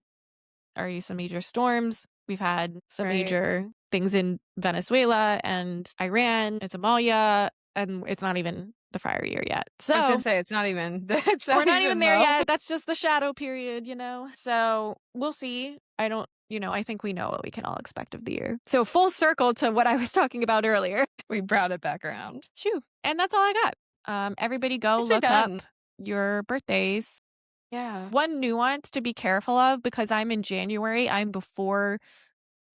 already some major storms. We've had some Right. major things in Venezuela and Iran and Somalia, and it's not even the fire year yet. I was gonna So say it's not even. It's we're not not even even there though. yet. That's just the shadow period, So we'll see. I think we know what we can all expect of the year. So full circle to what I was talking about earlier. We brought it back around. Shoo. And that's all I got. Everybody go Nicely look up done. your birthdays. Yeah. One nuance to be careful of, because I'm in January, I'm before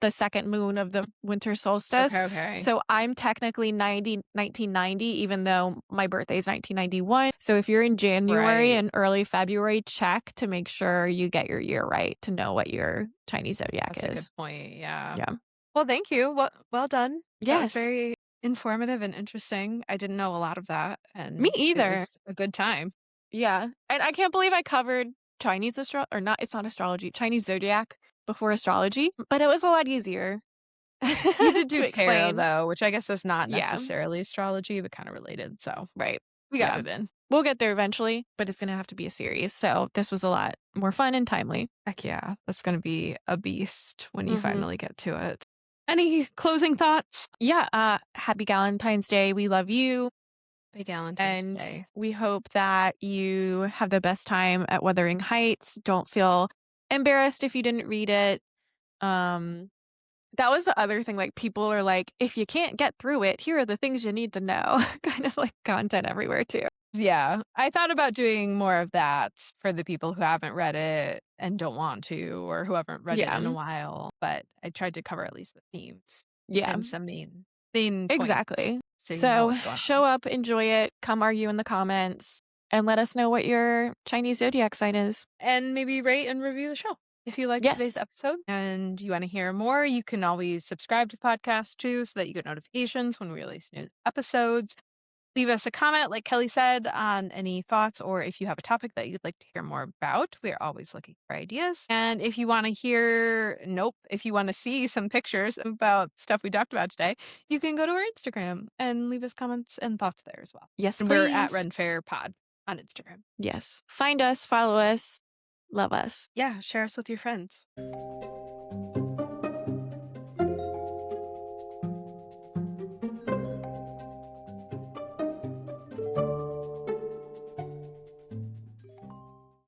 the second moon of the winter Okay. solstice. Okay. So I'm technically 1990, even though my birthday is 1991. So if you're in January Right. and early February, check to make sure you get your year right to know what your Chinese zodiac That's a good is. point. Yeah. Yeah. Well, thank you. Well done. That was Yes. very informative and interesting. I didn't know a lot of that, Me and it either. was a good time. Yeah. And I can't believe I covered Chinese or not, it's not astrology, Chinese zodiac before astrology, but it was a lot easier You did to do tarot explain. though, which I guess is not Yeah. necessarily astrology, but kind of related. So Right. we got Yeah. it in. We'll get there eventually, but it's going to have to be a series. So this was a lot more fun and timely. Heck yeah, that's gonna be a beast when you Mhm. finally get to it. Any closing thoughts? Yeah, happy Valentine's Day. We love you, Big Valentine's and Day. we hope that you have the best time at Wuthering Heights. Don't feel embarrassed if you didn't read it. Um, that was the other thing, like, people are like, "If you can't get through it, here are the things you need to know." Kind of like content everywhere too. Yeah, I thought about doing more of that for the people who haven't read it and don't want to, or who haven't read it Yeah, in a while, but I tried to cover at least the themes yeah, and some main points exactly. so you know So, what's going show on. up, enjoy it, come argue in the comments, and let us know what your Chinese zodiac sign is. And maybe rate and review the show. If you liked today's Yes. episode and you want to hear more, you can always subscribe to the podcast too so that you get notifications when we release new episodes. Leave us a comment, like Kelly said, on any thoughts, or if you have a topic that you'd like to hear more about. We are always looking for ideas. And if you want to if you want to see some pictures about stuff we talked about today, you can go to our Instagram and leave us comments and thoughts there as well. Yes, And we're at please. Ren Fair Pod on Instagram. Yes. Find us, follow us, love us. Yeah, share us with your friends.